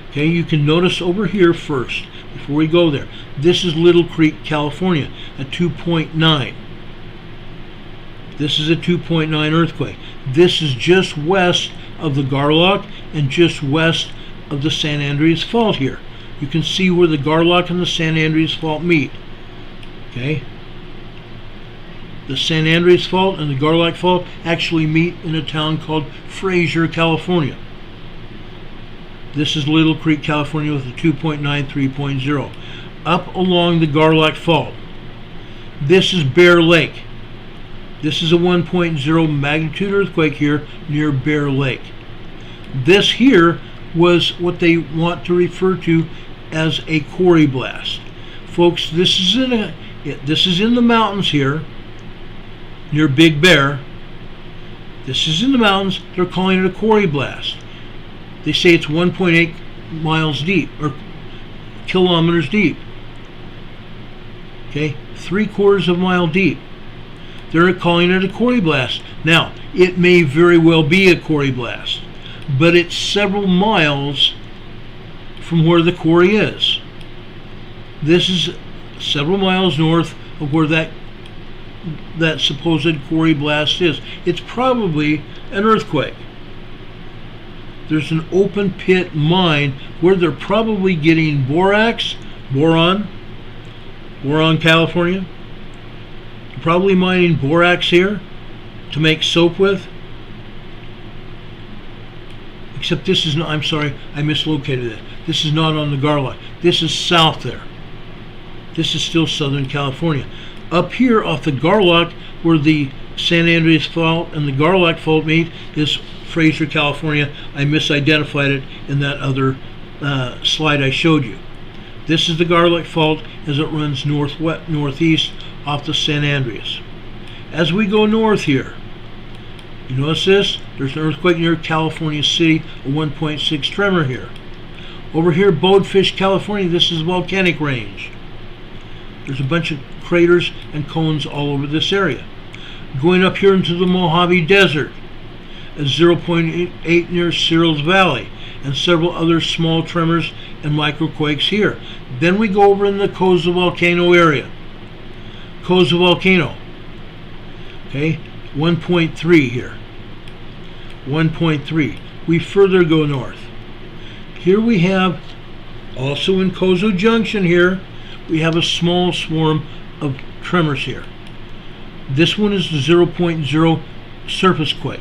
Okay, you can notice over here first, before we go there, this is Little Creek, California, a 2.9. This is a 2.9 earthquake. This is just west of the Garlock and just west of the San Andreas Fault here. You can see where the Garlock and the San Andreas Fault meet. Okay? The San Andreas Fault and the Garlock Fault actually meet in a town called Fraser, California. This is Little Creek, California with a 2.9, 3.0. Up along the Garlock Fault. This is Bear Lake. This is a 1.0 magnitude earthquake here near Bear Lake. This here was what they want to refer to as a quarry blast. Folks, this is in the mountains here near Big Bear. This is in the mountains. They're calling it a quarry blast. They say it's 1.8 miles deep, or kilometers deep. Okay, 3/4 of a mile deep. They're calling it a quarry blast. Now, it may very well be a quarry blast, but it's several miles from where the quarry is. This is several miles north of where that supposed quarry blast is. It's probably an earthquake. There's an open pit mine where they're probably getting boron, California. They're probably mining borax here to make soap with. Except this is not, I'm sorry, I mislocated it. This is not on the Garlock. This is south there. This is still Southern California. Up here off the Garlock, where the San Andreas Fault and the Garlock Fault meet, is Fraser, California. I misidentified it in that other slide I showed you. This is the Garlock Fault as it runs northeast off the San Andreas. As we go north here, you notice this? There's an earthquake near California City, a 1.6 tremor here. Over here, Bonefish, California, this is a volcanic range. There's a bunch of craters and cones all over this area. Going up here into the Mojave Desert, a 0.8 near Cyril's Valley, and several other small tremors and microquakes here. Then we go over in the Coza Volcano area. Coza Volcano, okay, 1.3 here. 1.3. We further go north. Here we have, also in Cozo Junction here, we have a small swarm of tremors here. This one is the 0.0 surface quake.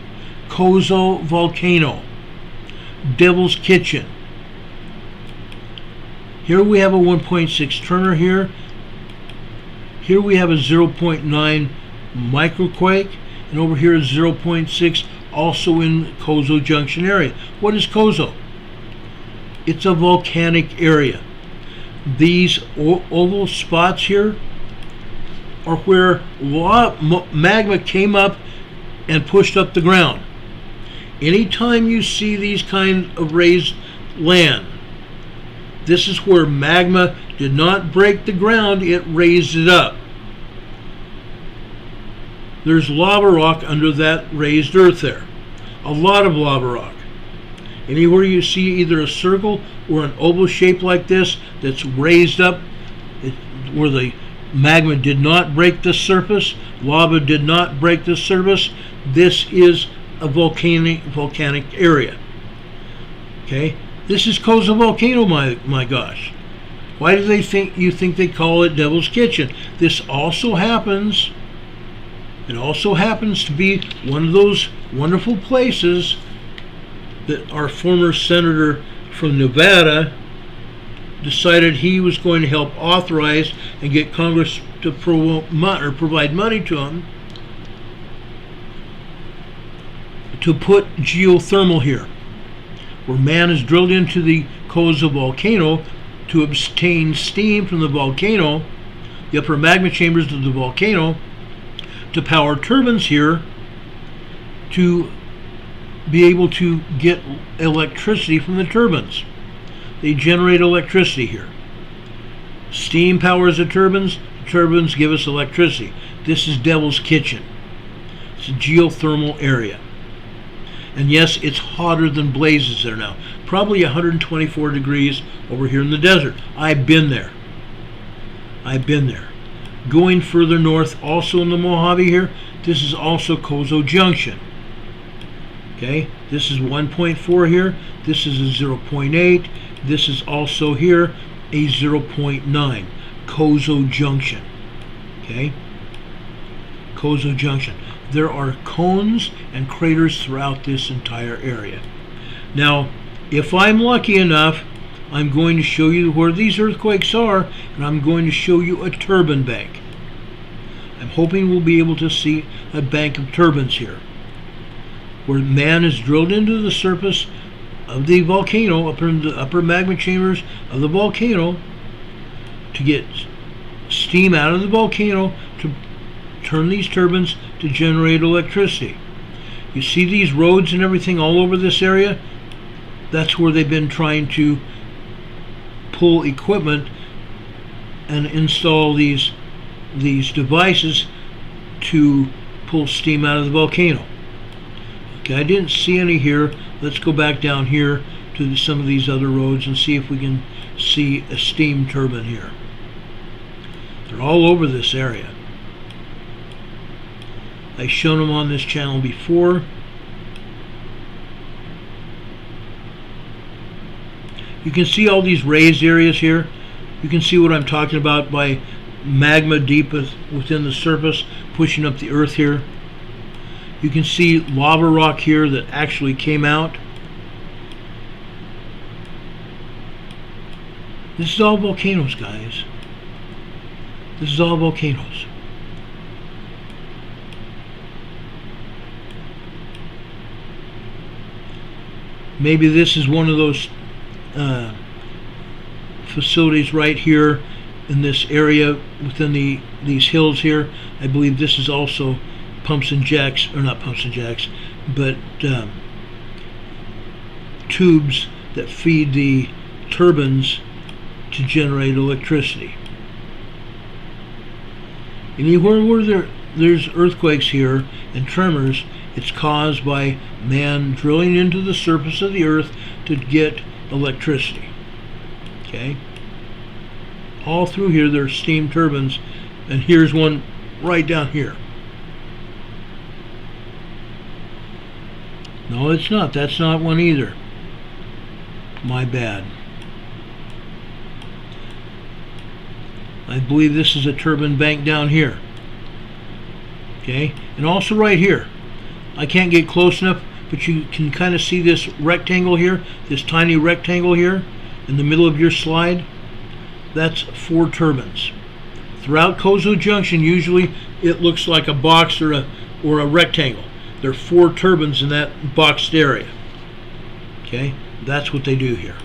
Cozo Volcano, Devil's Kitchen. Here we have a 1.6 tremor here. Here we have a 0.9 microquake, and over here is 0.6, also in Cozo Junction area. What is Cozo? It's a volcanic area. These oval spots here are where magma came up and pushed up the ground. Anytime you see these kind of raised land, this is where magma did not break the ground, it raised it up. There's lava rock under that raised earth there. A lot of lava rock. Anywhere you see either a circle or an oval shape like this that's raised up, where the magma did not break the surface, lava did not break the surface, this is a volcanic area. Okay, this is Coza Volcano, my gosh. Why do they think they call it Devil's Kitchen? This also happens. It also happens to be one of those wonderful places that our former senator from Nevada decided he was going to help authorize and get Congress to provide money to him to put geothermal here, where man is drilled into the Coza Volcano to obtain steam from the volcano, the upper magma chambers of the volcano, to power turbines here to be able to get electricity from the turbines. They generate electricity here. Steam powers the turbines. The turbines give us electricity. This is Devil's Kitchen. It's a geothermal area. And yes, it's hotter than blazes there now. Probably 124 degrees over here in the desert. I've been there. I've been there. Going further north, also in the Mojave here, this is also Kozo Junction. Okay, this is 1.4 here. This is a 0.8. This is also here a 0.9. Kozo Junction. Okay, Kozo Junction. There are cones and craters throughout this entire area. Now, if I'm lucky enough, I'm going to show you where these earthquakes are, and I'm going to show you a turbine bank. I'm hoping we'll be able to see a bank of turbines here, where man is drilled into the surface of the volcano, up in the upper magma chambers of the volcano, to get steam out of the volcano to turn these turbines to generate electricity. You see these roads and everything all over this area? That's where they've been trying to pull equipment and install these devices to pull steam out of the volcano. Okay, I didn't see any here. Let's go back down here to some of these other roads and see if we can see a steam turbine here. They're all over this area. I've shown them on this channel before. You can see all these raised areas here. You can see what I'm talking about by magma deep within the surface pushing up the earth here. You can see lava rock here that actually came out. This is all volcanoes, guys. This is all volcanoes. Maybe this is one of those facilities right here in this area within these hills here. I believe this is also pumps and jacks, or not pumps and jacks, but tubes that feed the turbines to generate electricity. Anywhere where there's earthquakes here and tremors, it's caused by man drilling into the surface of the earth to get electricity. Okay? All through here there's steam turbines, and here's one right down here. No, it's not. That's not one either. My bad. I believe this is a turbine bank down here. Okay? And also right here. I can't get close enough, but you can kind of see this rectangle here, this tiny rectangle here in the middle of your slide. That's 4 turbines. Throughout Kozo Junction, usually it looks like a box or a rectangle. There are 4 turbines in that boxed area. Okay, that's what they do here.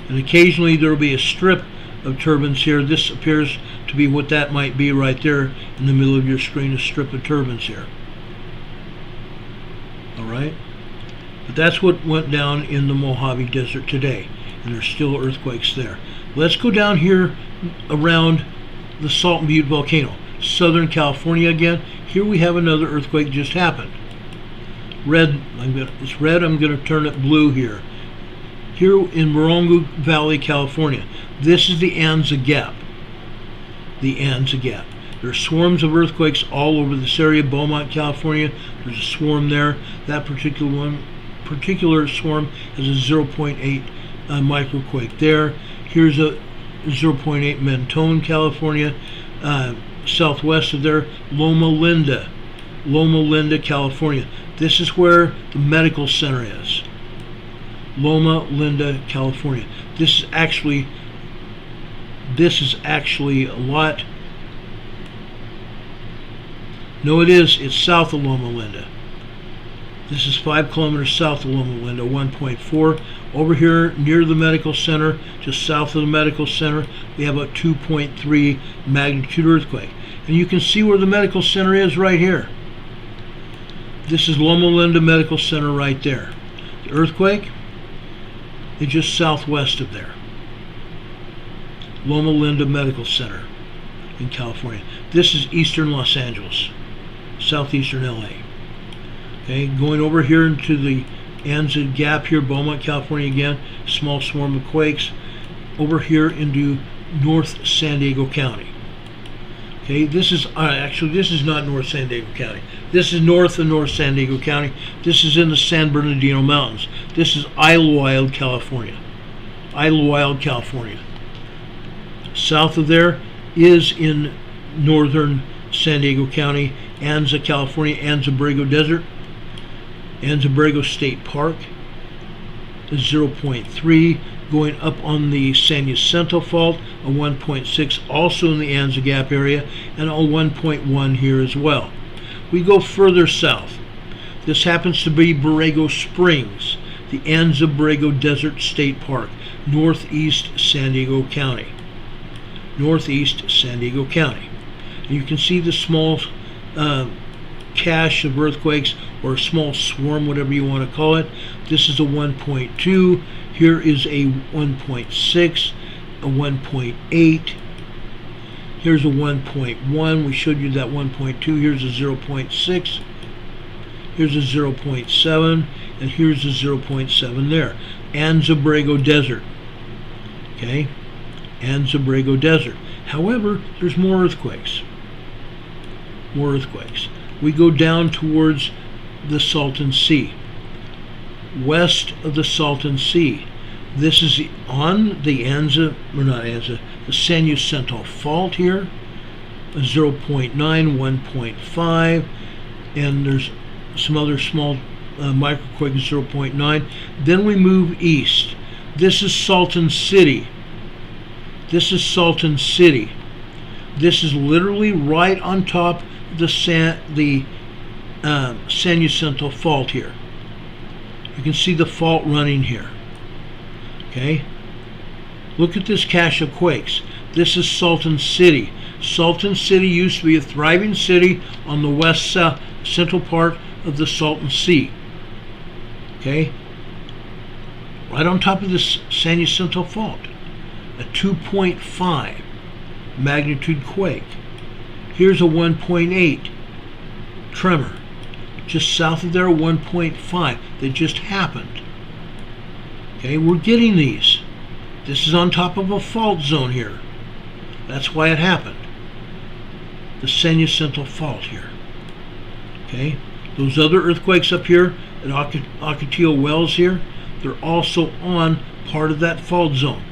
And occasionally there will be a strip of turbines here. This appears to be what that might be right there in the middle of your screen, a strip of turbines here. Alright? But that's what went down in the Mojave Desert today. And there's still earthquakes there. Let's go down here around the Salton Butte volcano. Southern California again. Here we have another earthquake just happened. Red, it's red, I'm going to turn it blue here. Here in Morongo Valley, California. This is the Anza Gap. The Anza Gap. There are swarms of earthquakes all over this area. Beaumont, California, there's a swarm there. That particular swarm has a 0.8 microquake there. Here's a 0.8 Mentone, California. Southwest of there, Loma Linda, California. This is where the medical center is. Loma Linda, California. This is actually a lot. No, it is. It's south of Loma Linda. This is 5 kilometers south of Loma Linda, 1.4. Over here near the medical center, just south of the medical center, we have a 2.3 magnitude earthquake. And you can see where the medical center is right here. This is Loma Linda Medical Center right there. The earthquake is just southwest of there. Loma Linda Medical Center in California. This is eastern Los Angeles, southeastern LA. Okay, going over here into the Anza Gap here, Beaumont, California again, small swarm of quakes. Over here into North San Diego County. Okay, this is actually this is not North San Diego County. This is north of North San Diego County. This is in the San Bernardino Mountains. This is Idlewild, California. Idlewild, California. South of there is in northern San Diego County, Anza, California, Anza Borrego Desert, Anza Borrego State Park is 0.3. Going up on the San Jacinto Fault, a 1.6, also in the Anza Gap area, and a 1.1 here as well. We go further south. This happens to be Borrego Springs, the Anza Borrego Desert State Park, northeast San Diego County. Northeast San Diego County. And you can see the small cache of earthquakes, or a small swarm, whatever you want to call it. This is a 1.2. Here is a 1.6, a 1.8. Here's a 1.1. We showed you that 1.2. Here's a 0.6. Here's a 0.7. And here's a 0.7 there. Anza Borrego Desert. Okay? Anza Borrego Desert. However, there's more earthquakes. More earthquakes. We go down towards the Salton Sea. West of the Salton Sea. This is on the Anza, or not Anza, the San Jacinto Fault here, a 0.9, 1.5, and there's some other small microquakes, 0.9. Then we move east. This is Salton City. This is Salton City. This is literally right on top of the San Jacinto Fault here. You can see the fault running here. Okay? Look at this cache of quakes. This is Salton City. Salton City used to be a thriving city on the west central part of the Salton Sea. Okay? Right on top of this San Jacinto Fault. A 2.5 magnitude quake. Here's a 1.8 tremor. Just south of there, 1.5 that just happened. Okay, we're getting these. This is on top of a fault zone here. That's why it happened. The San Jacinto Fault here. Okay, those other earthquakes up here at Ocotillo Wells here, they're also on part of that fault zone.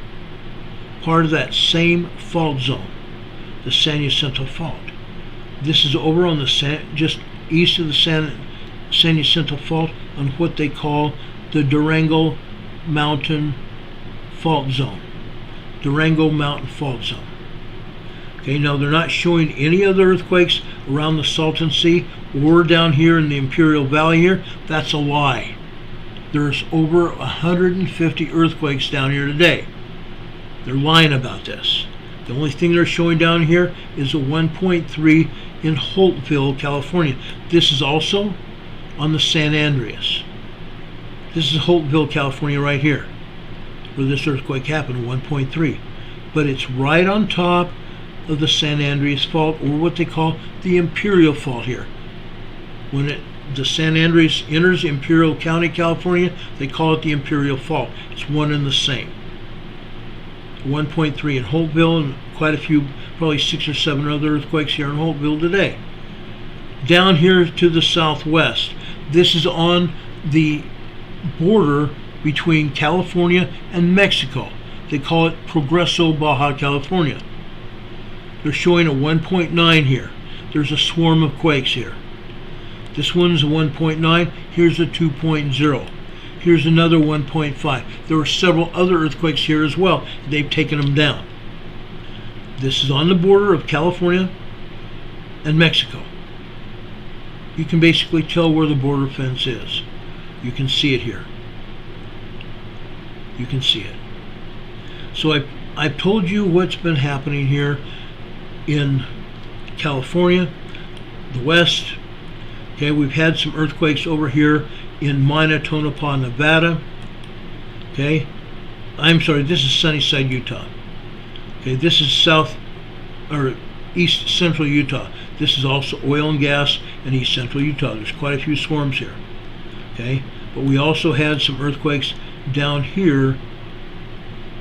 Part of that same fault zone, the San Jacinto Fault. This is over on the just east of the San Jacinto Fault on what they call the Durango Mountain Fault Zone. Durango Mountain Fault Zone. Okay, now they're not showing any other earthquakes around the Salton Sea or down here in the Imperial Valley here. That's a lie. There's over 150 earthquakes down here today. They're lying about this. The only thing they're showing down here is a 1.3 in Holtville, California. This is also on the San Andreas. This is Holtville, California right here, where this earthquake happened, 1.3. But it's right on top of the San Andreas Fault, or what they call the Imperial Fault here. When the San Andreas enters Imperial County, California, they call it the Imperial Fault. It's one and the same. 1.3 in Holtville, and quite a few, probably 6 or 7 other earthquakes here in Holtville today. Down here to the southwest, this is on the border between California and Mexico. They call it Progreso, Baja California. They're showing a 1.9 here. There's a swarm of quakes here. This one's a 1.9. Here's a 2.0. Here's another 1.5. There were several other earthquakes here as well. They've taken them down. This is on the border of California and Mexico. You can basically tell where the border fence is. You can see it here. You can see it. So I've told you what's been happening here in California, the West. Okay, we've had some earthquakes over here in Mina, Tonopah, Nevada. Okay, I'm sorry, this is Sunnyside, Utah. Okay, this is south or east central Utah. This is also oil and gas in east central Utah. There's quite a few swarms here. Okay, but we also had some earthquakes down here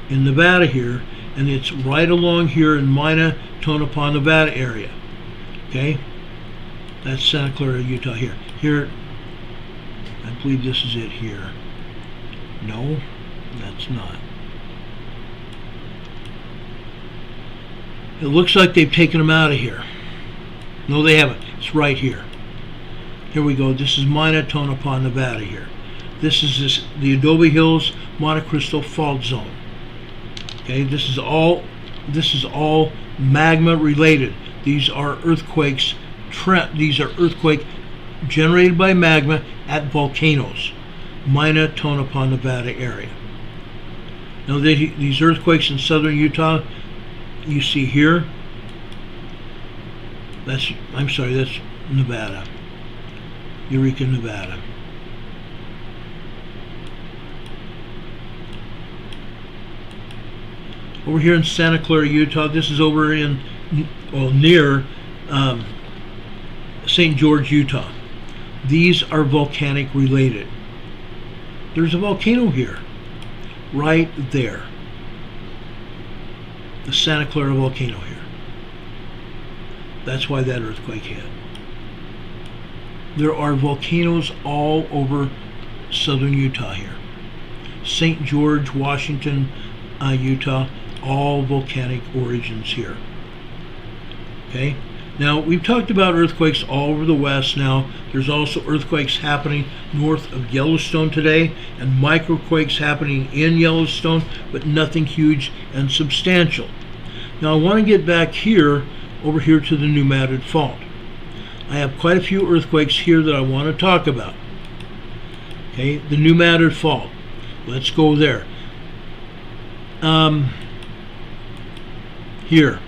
in Nevada here, and it's right along here in Mina, Tonopah, Nevada area. Okay, that's Santa Clara, Utah here. Here, I believe this is it here. No, that's not. It looks like they've taken them out of here. No, they haven't. It's right here. Here we go. This is Mina, Tonopah, Nevada here. This is the Adobe Hills Monte Cristo Fault Zone. Okay, this is all magma related. These are earthquakes. These are earthquake generated by magma at volcanoes. Mina, Tonopah, Nevada area. Now these earthquakes in southern Utah, you see here. That's Nevada. Eureka, Nevada. Over here in Santa Clara, Utah, this is over in, well, near St. George, Utah. These are volcanic related. There's a volcano here, right there. The Santa Clara volcano here. That's why that earthquake hit. There are volcanoes all over southern Utah here. St. George, Washington, Utah, all volcanic origins here. Okay? Now, we've talked about earthquakes all over the West now. There's also earthquakes happening north of Yellowstone today, and microquakes happening in Yellowstone, but nothing huge and substantial. Now, I want to get back here, over here to the New Madrid Fault. I have quite a few earthquakes here that I want to talk about. Okay, the New Madrid Fault. Let's go there. Here.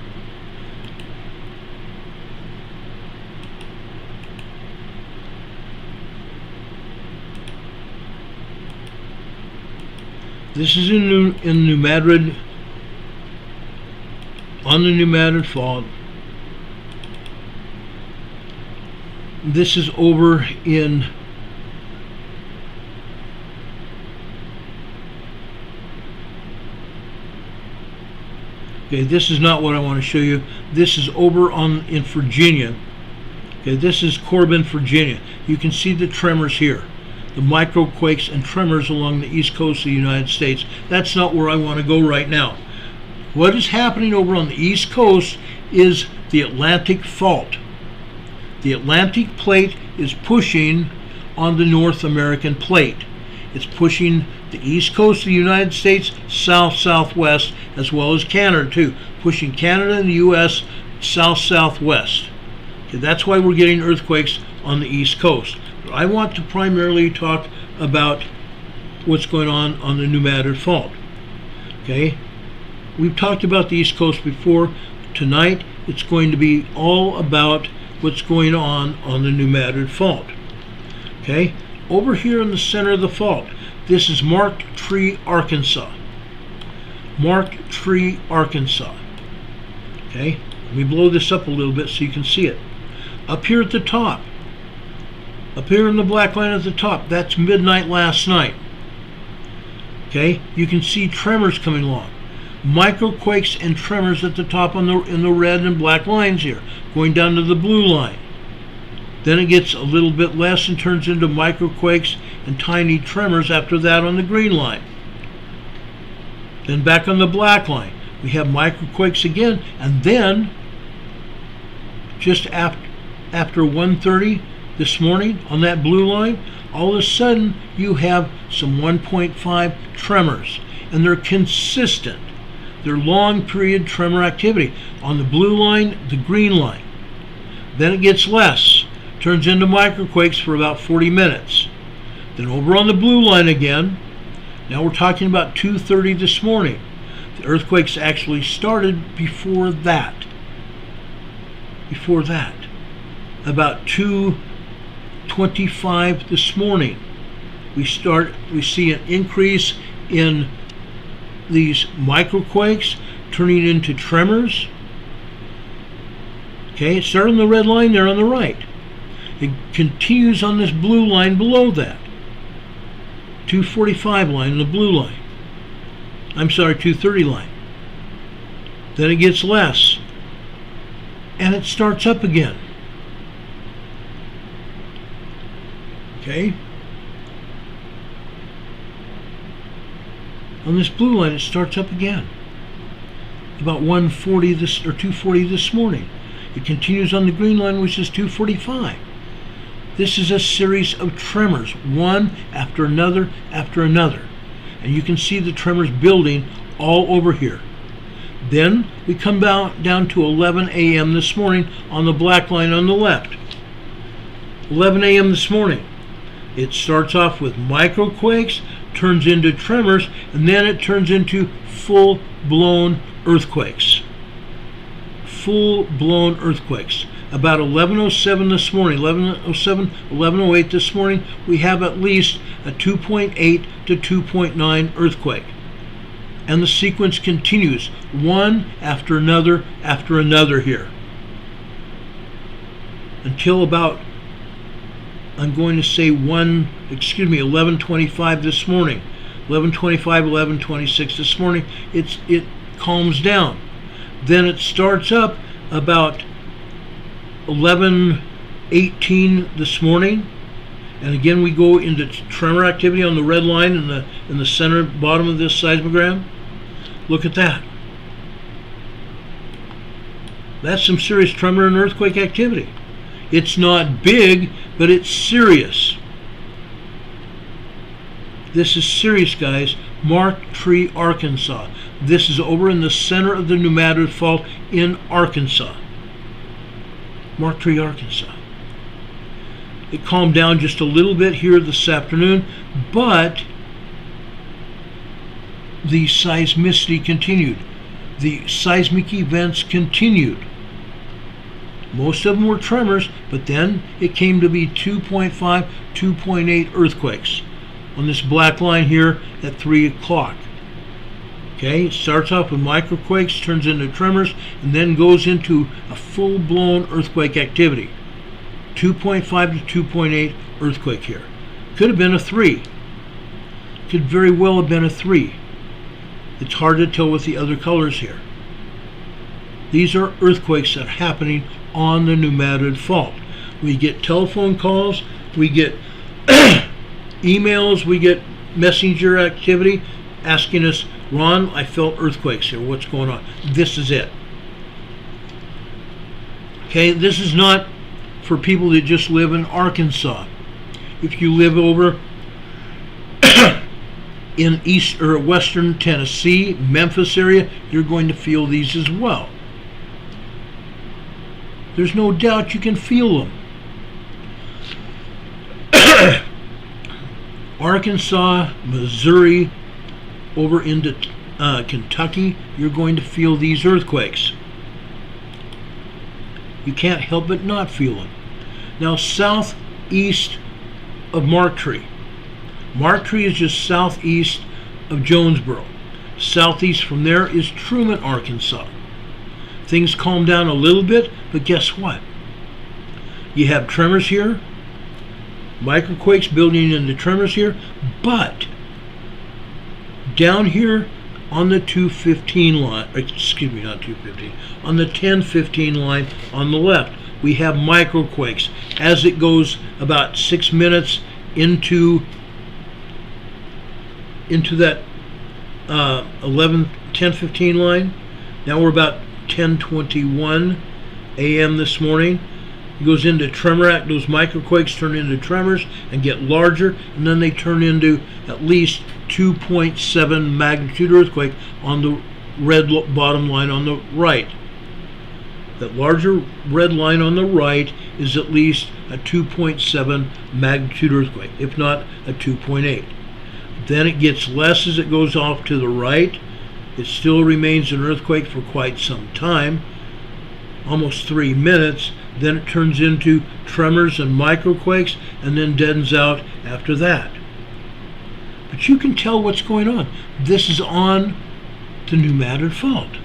This is in New Madrid, on the New Madrid Fault. This is over in okay, this is not what I want to show you. This is over in Virginia. Okay, this is Corbin, Virginia. You can see the tremors here. The microquakes and tremors along the east coast of the United States. That's not where I want to go right now. What is happening over on the east coast is the Atlantic Fault. The Atlantic Plate is pushing on the North American Plate. It's pushing the east coast of the United States, south-southwest, as well as Canada too. Pushing Canada and the U.S. south-southwest. Okay, that's why we're getting earthquakes on the east coast. I want to primarily talk about what's going on the New Madrid Fault. Okay, we've talked about the East Coast before. Tonight, it's going to be all about what's going on the New Madrid Fault. Okay, over here in the center of the fault, this is Marked Tree, Arkansas. Marked Tree, Arkansas. Okay, let me blow this up a little bit so you can see it. Up here at the top. Up here in the black line at the top, that's midnight last night. Okay, you can see tremors coming along. Microquakes and tremors at the top in the red and black lines here, going down to the blue line. Then it gets a little bit less and turns into microquakes and tiny tremors after that on the green line. Then back on the black line, we have microquakes again, and then just after 1:30 this morning on that blue line, all of a sudden you have some 1.5 tremors, and they're consistent. They're long period tremor activity on the blue line, the green line. Then it gets less, turns into microquakes for about 40 minutes. Then over on the blue line again, now we're talking about 2:30 this morning. The earthquakes actually started before that. About 2:25 this morning, we see an increase in these microquakes turning into tremors. Okay, it started on the red line there on the right. It continues on this blue line below that. 245 line and the blue line. I'm sorry, 230 line. Then it gets less. And it starts up again. Okay? On this blue line, it starts up again. About 140 this or 240 this morning. It continues on the green line, which is 245. This is a series of tremors, one after another after another. And you can see the tremors building all over here. Then we come down to 11 a.m. this morning on the black line on the left. 11 a.m. this morning. It starts off with microquakes, turns into tremors, and then it turns into full-blown earthquakes. Full-blown earthquakes. About 11:07 this morning, 11:07, 11:08 this morning, we have at least a 2.8 to 2.9 earthquake. And the sequence continues, one after another here. Until about, I'm going to say 11:25 this morning. 11:25, 11:26 this morning, it calms down. Then it starts up about 11:18 this morning, and again we go into tremor activity on the red line in the center bottom of this seismogram. Look at that. That's some serious tremor and earthquake activity. It's not big, but it's serious. This is serious, guys. Marktree, Arkansas. This is over in the center of the Pneumatic Fault in Arkansas. Marktree, Arkansas. It calmed down just a little bit here this afternoon, but the seismicity continued. The seismic events continued. Most of them were tremors, but then it came to be 2.5, 2.8 earthquakes on this black line here at 3 o'clock. Okay, it starts off with microquakes, turns into tremors, and then goes into a full-blown earthquake activity. 2.5 to 2.8 earthquake here. Could have been a 3. Could very well have been a 3. It's hard to tell with the other colors here. These are earthquakes that are happening on the Pneumatic Fault. We get telephone calls, we get emails, we get messenger activity asking us, Ron, I felt earthquakes here. What's going on? This is it. Okay, this is not for people that just live in Arkansas. If you live over in east or western Tennessee, Memphis area, you're going to feel these as well. There's no doubt you can feel them. Arkansas, Missouri, over into Kentucky, you're going to feel these earthquakes. You can't help but not feel them. Now, southeast of Marktree. Marktree is just southeast of Jonesboro. Southeast from there is Truman, Arkansas. Things calm down a little bit, but guess what? You have tremors here, microquakes building into tremors here, but down here on the 215 line, excuse me, not 215, on the 1015 line on the left, we have microquakes. As it goes about 6 minutes into that 10:15 line, now we're about 10:21 a.m. this morning. It goes into tremor act. Those microquakes turn into tremors and get larger, and then they turn into at least 2.7 magnitude earthquake on the red bottom line on the right. That larger red line on the right is at least a 2.7 magnitude earthquake, if not a 2.8. Then it gets less as it goes off to the right. It still remains an earthquake for quite some time, almost 3 minutes. Then it turns into tremors and microquakes and then deadens out after that. But you can tell what's going on. This is on the Pneumatic Fault.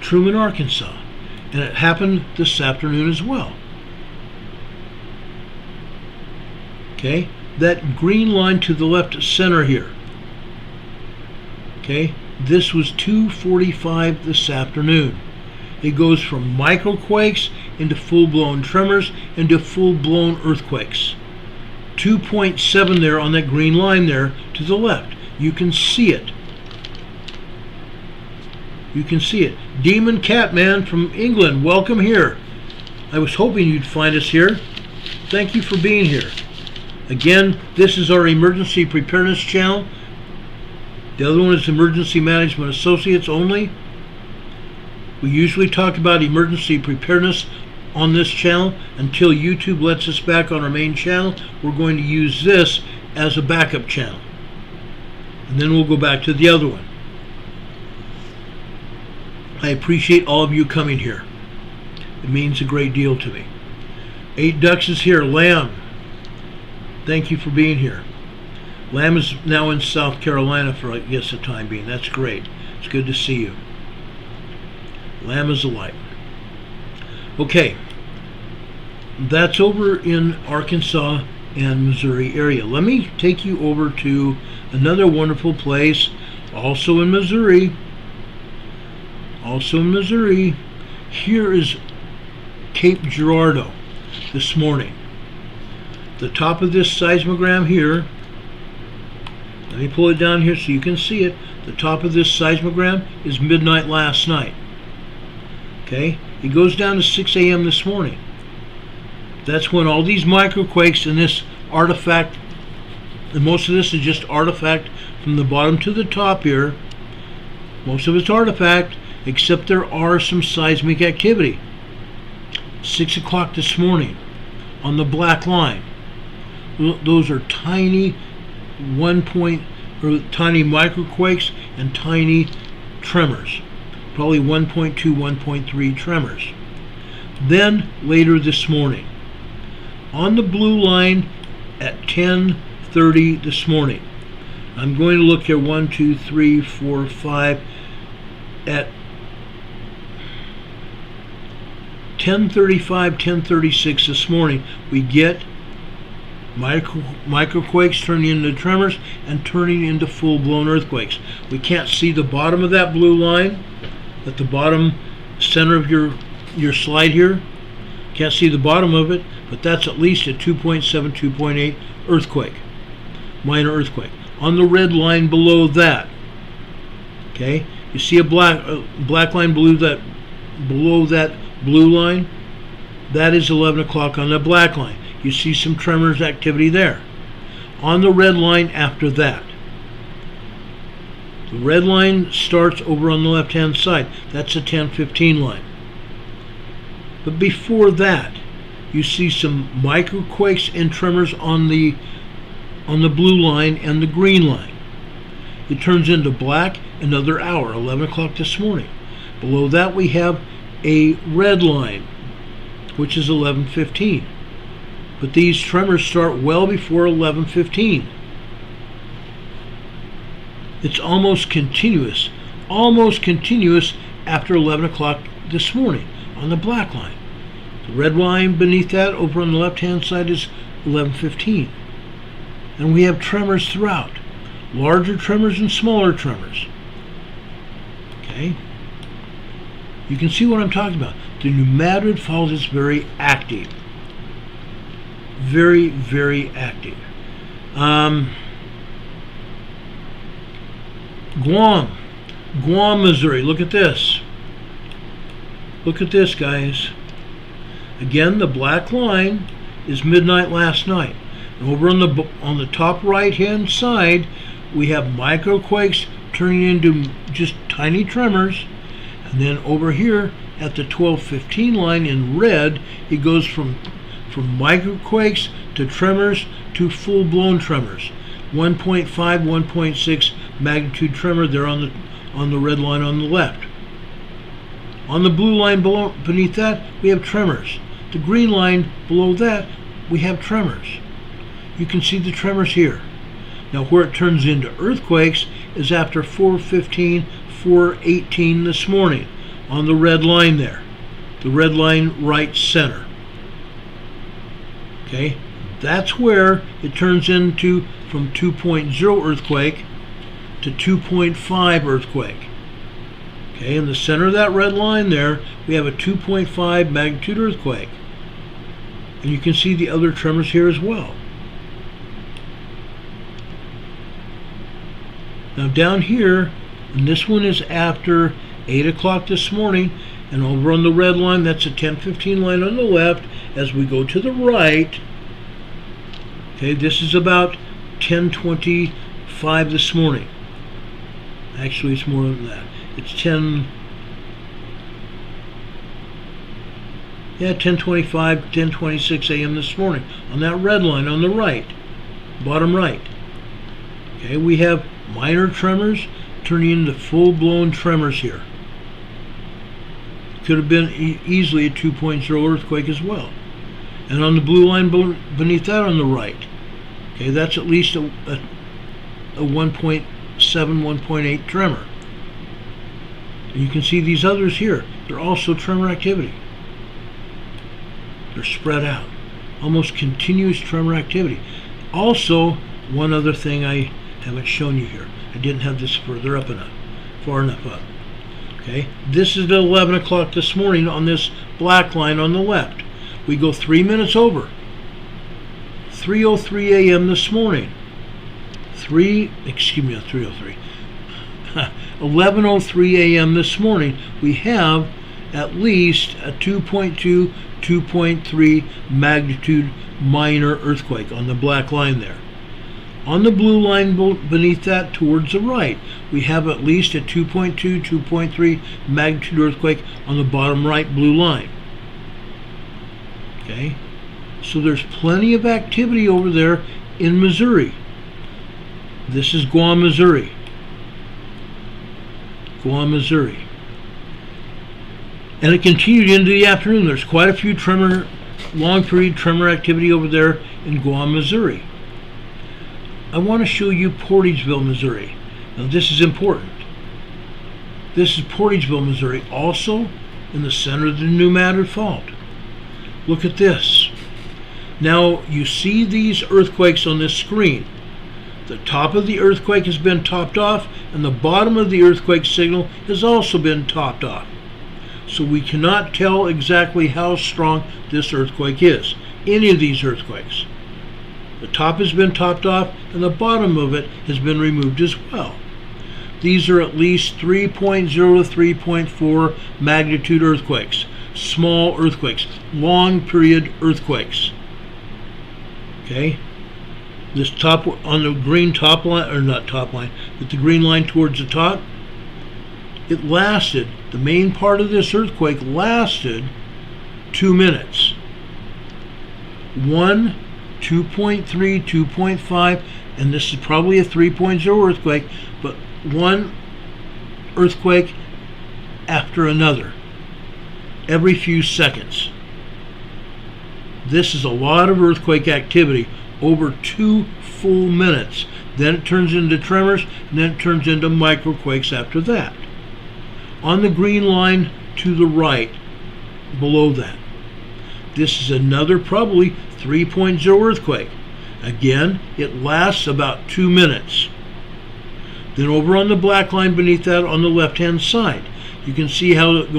Truman, Arkansas. And it happened this afternoon as well. Okay, that green line to the left center here. Okay, this was 2:45 this afternoon. It goes from microquakes into full-blown tremors into full-blown earthquakes. 2.7 there on that green line there to the left. You can see it. You can see it. Demon Catman from England, welcome here. I was hoping you'd find us here. Thank you for being here. Again, this is our Emergency Preparedness channel. The other one is Emergency Management Associates only. We usually talk about emergency preparedness on this channel. Until YouTube lets us back on our main channel, we're going to use this as a backup channel. And then we'll go back to the other one. I appreciate all of you coming here. It means a great deal to me. 8 Ducks is here. Lamb, thank you for being here. Lamb is now in South Carolina for, I guess, the time being. That's great. It's good to see you. Lamb is a light. Okay, that's over in Arkansas and Missouri area. Let me take you over to another wonderful place, also in Missouri. Also in Missouri. Here is Cape Girardeau this morning. The top of this seismogram here, let me pull it down here so you can see it. The top of this seismogram is midnight last night. Okay, it goes down to 6 a.m. this morning. That's when all these microquakes and this artifact, and most of this is just artifact from the bottom to the top here. Most of it's artifact, except there are some seismic activity. 6 o'clock this morning on the black line. Those are tiny tiny microquakes and tiny tremors. Probably 1.2, 1.3 tremors. Then later this morning, on the blue line at 10:30 this morning, I'm going to look here 1, 2, 3, 4, 5 at 10:35, 10:36 this morning, we get microquakes turning into tremors and turning into full-blown earthquakes. We can't see the bottom of that blue line at the bottom center of your slide here. Can't see the bottom of it, but that's at least a 2.7, 2.8 earthquake, minor earthquake. On the red line below that, okay, you see a black line below that blue line. That is 11 o'clock on the black line. You see some tremors activity there. On the red line after that, the red line starts over on the left hand side. That's a 10:15 line. But before that, you see some microquakes and tremors on the blue line and the green line. It turns into black another hour, 11 o'clock this morning. Below that we have a red line, which is 11:15. But these tremors start well before 11:15. It's almost continuous after 11 o'clock this morning on the black line. The red line beneath that over on the left hand side is 11:15. And we have tremors throughout. Larger tremors and smaller tremors. Okay? You can see what I'm talking about. The New Madrid Falls is very active. Very, very active. Guam, Missouri. Look at this. Look at this, guys. Again, the black line is midnight last night. And over on the top right-hand side, we have microquakes turning into just tiny tremors. And then over here at the 12:15 line in red, it goes from microquakes to tremors to full-blown tremors. 1.5, 1.6 magnitude tremor there on the red line on the left. On the blue line beneath that, we have tremors. The green line below that, we have tremors. You can see the tremors here. Now where it turns into earthquakes is after 4:15, 4:18 this morning. on the red line there. The red line right center. Okay, that's where it turns into from 2.0 earthquake to 2.5 earthquake. Okay, in the center of that red line there, we have a 2.5 magnitude earthquake. And you can see the other tremors here as well. Now down here, and this one is after 8 o'clock this morning, and over on the red line, that's a 10:15 line on the left. As we go to the right, okay, this is about 10:25 this morning. Actually, it's more than that. It's 10:25, 10:26 a.m. this morning on that red line on the right, bottom right. Okay, we have minor tremors turning into full-blown tremors here. Could have been easily a 2.0 earthquake as well. And on the blue line beneath that on the right, okay, that's at least a 1.7, 1.8 tremor. And you can see these others here. They're also tremor activity. They're spread out. Almost continuous tremor activity. Also, one other thing I haven't shown you here. I didn't have this far enough up. Okay, this is at 11 o'clock this morning on this black line on the left. We go 3 minutes over. 3:03 a.m. this morning. 11:03 a.m. this morning. We have at least a 2.2, 2.3 magnitude minor earthquake on the black line there. On the blue line beneath that towards the right, we have at least a 2.2, 2.3 magnitude earthquake on the bottom right blue line. Okay, so there's plenty of activity over there in Missouri. This is Guam, Missouri. Guam, Missouri. And it continued into the afternoon. There's quite a few long period tremor activity over there in Guam, Missouri. I want to show you Portageville, Missouri. Now this is important. This is Portageville, Missouri, also in the center of the New Madrid Fault. Look at this. Now you see these earthquakes on this screen. The top of the earthquake has been topped off, and the bottom of the earthquake signal has also been topped off. So we cannot tell exactly how strong this earthquake is. Any of these earthquakes. The top has been topped off, and the bottom of it has been removed as well. These are at least 3.0 to 3.4 magnitude earthquakes. Small earthquakes. Long period earthquakes. Okay? This top on the green top line, or not top line, but the green line towards the top, it lasted, the main part of this earthquake lasted 2 minutes. 1, 2.3, 2.5, and this is probably a 3.0 earthquake, but one earthquake after another, every few seconds. This is a lot of earthquake activity over 2 full minutes. Then it turns into tremors, and then it turns into microquakes after that. On the green line to the right, below that, this is another probably 3.0 earthquake. Again, it lasts about 2 minutes. Then over on the black line beneath that on the left-hand side, you can see how it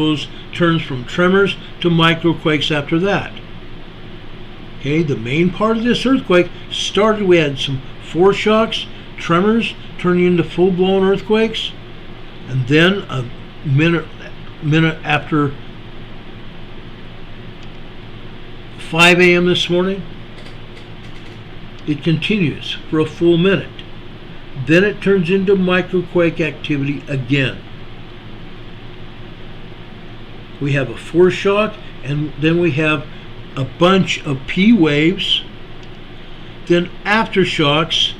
turns from tremors to microquakes after that. Okay, the main part of this earthquake started, we had some foreshocks, tremors turning into full-blown earthquakes, and then a minute after 5 a.m. this morning, it continues for a full minute. Then it turns into microquake activity again. We have a foreshock, and then we have a bunch of P waves, then aftershocks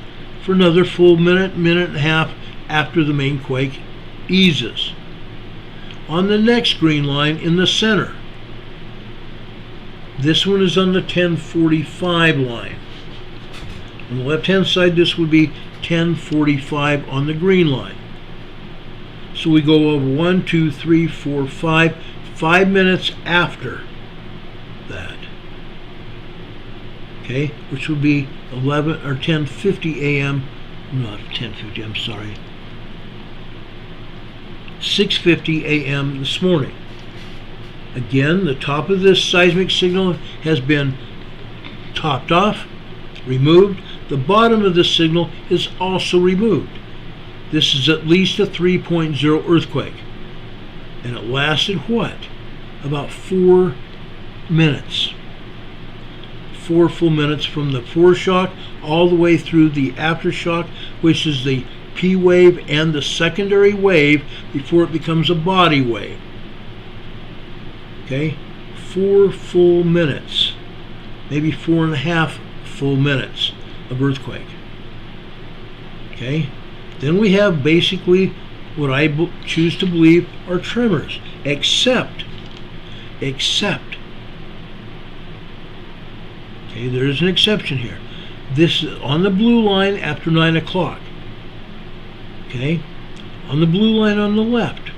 for another full minute, minute and a half after the main quake eases. On the next green line in the center, this one is on the 1045 line. On the left-hand side, this would be 1045 on the green line. So we go over 1, 2, 3, 4, 5 minutes after that. Okay, which would be 11 or 10:50 a.m. Not 10:50. I'm sorry. 6:50 a.m. this morning. Again, the top of this seismic signal has been topped off, removed. The bottom of the signal is also removed. This is at least a 3.0 earthquake. And it lasted what? About 4 minutes. 4 full minutes from the foreshock all the way through the aftershock, which is the P wave and the secondary wave before it becomes a body wave. Okay? 4 full minutes. Maybe 4.5 full minutes of earthquake. Okay? Then we have basically what I choose to believe are tremors, except, okay, there is an exception here. This is on the blue line after 9 o'clock. Okay? On the blue line on the left,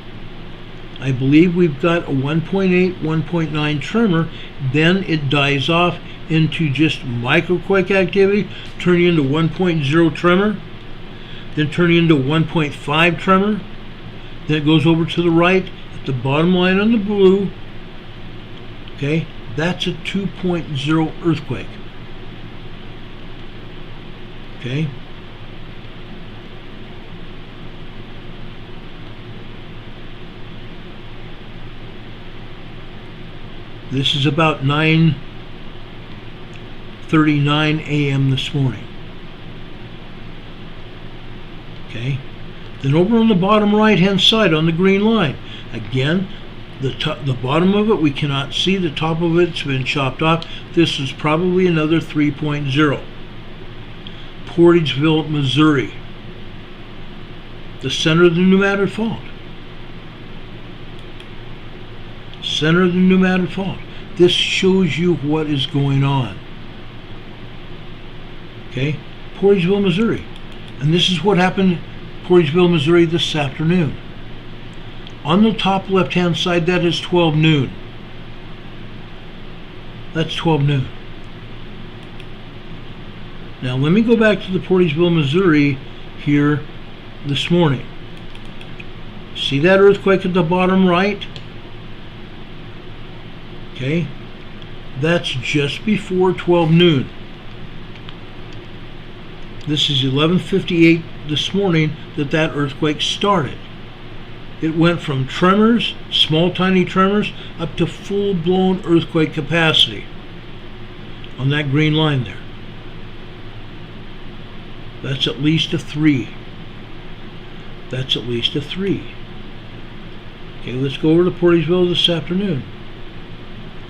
I believe we've got a 1.8, 1.9 tremor, then it dies off into just microquake activity, turning into 1.0 tremor, then turning into 1.5 tremor, then it goes over to the right at the bottom line on the blue. Okay, that's a 2.0 earthquake. Okay. This is about 9:39 a.m. this morning. Okay. Then over on the bottom right-hand side on the green line, again, the bottom of it we cannot see. The top of it's been chopped off. This is probably another 3.0. Portageville, Missouri, the center of the New Madrid Fault. Center of the New Madrid Fault. This shows you what is going on. Okay, Portageville, Missouri. And this is what happened in Portageville, Missouri this afternoon. On the top left-hand side, that is 12 noon. That's 12 noon. Now let me go back to the Portageville, Missouri here this morning. See that earthquake at the bottom right? Okay, that's just before 12 noon. This is 11:58 this morning that earthquake started. It went from tremors, small tiny tremors, up to full-blown earthquake capacity on that green line there. That's at least a 3. That's at least a 3. Okay, let's go over to Portageville this afternoon.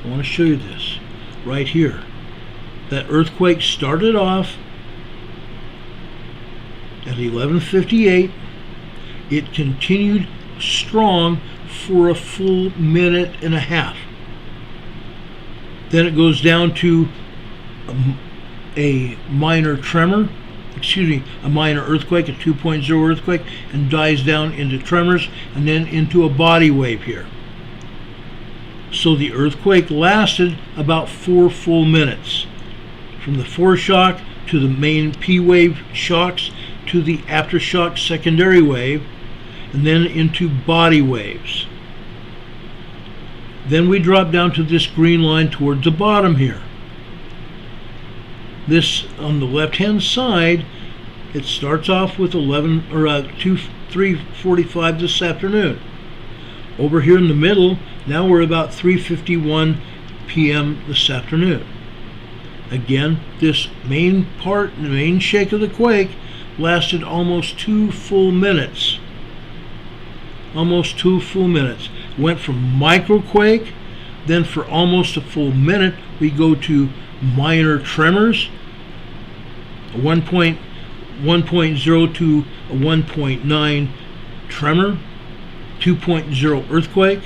I want to show you this right here. That earthquake started off at 11:58. It continued strong for a full minute and a half. Then it goes down to a minor tremor, a minor earthquake, a 2.0 earthquake, and dies down into tremors and then into a body wave here. So the earthquake lasted about 4 full minutes. From the foreshock to the main P wave shocks to the aftershock secondary wave, and then into body waves. Then we drop down to this green line towards the bottom here. This on the left-hand side, it starts off with 3:45 this afternoon. Over here in the middle, now we're about 3:51 p.m. this afternoon. Again, this main part, the main shake of the quake, lasted almost 2 full minutes. Almost 2 full minutes. Went from microquake, then for almost a full minute, we go to minor tremors, a 1.0 to a 1.9 tremor, 2.0 earthquake,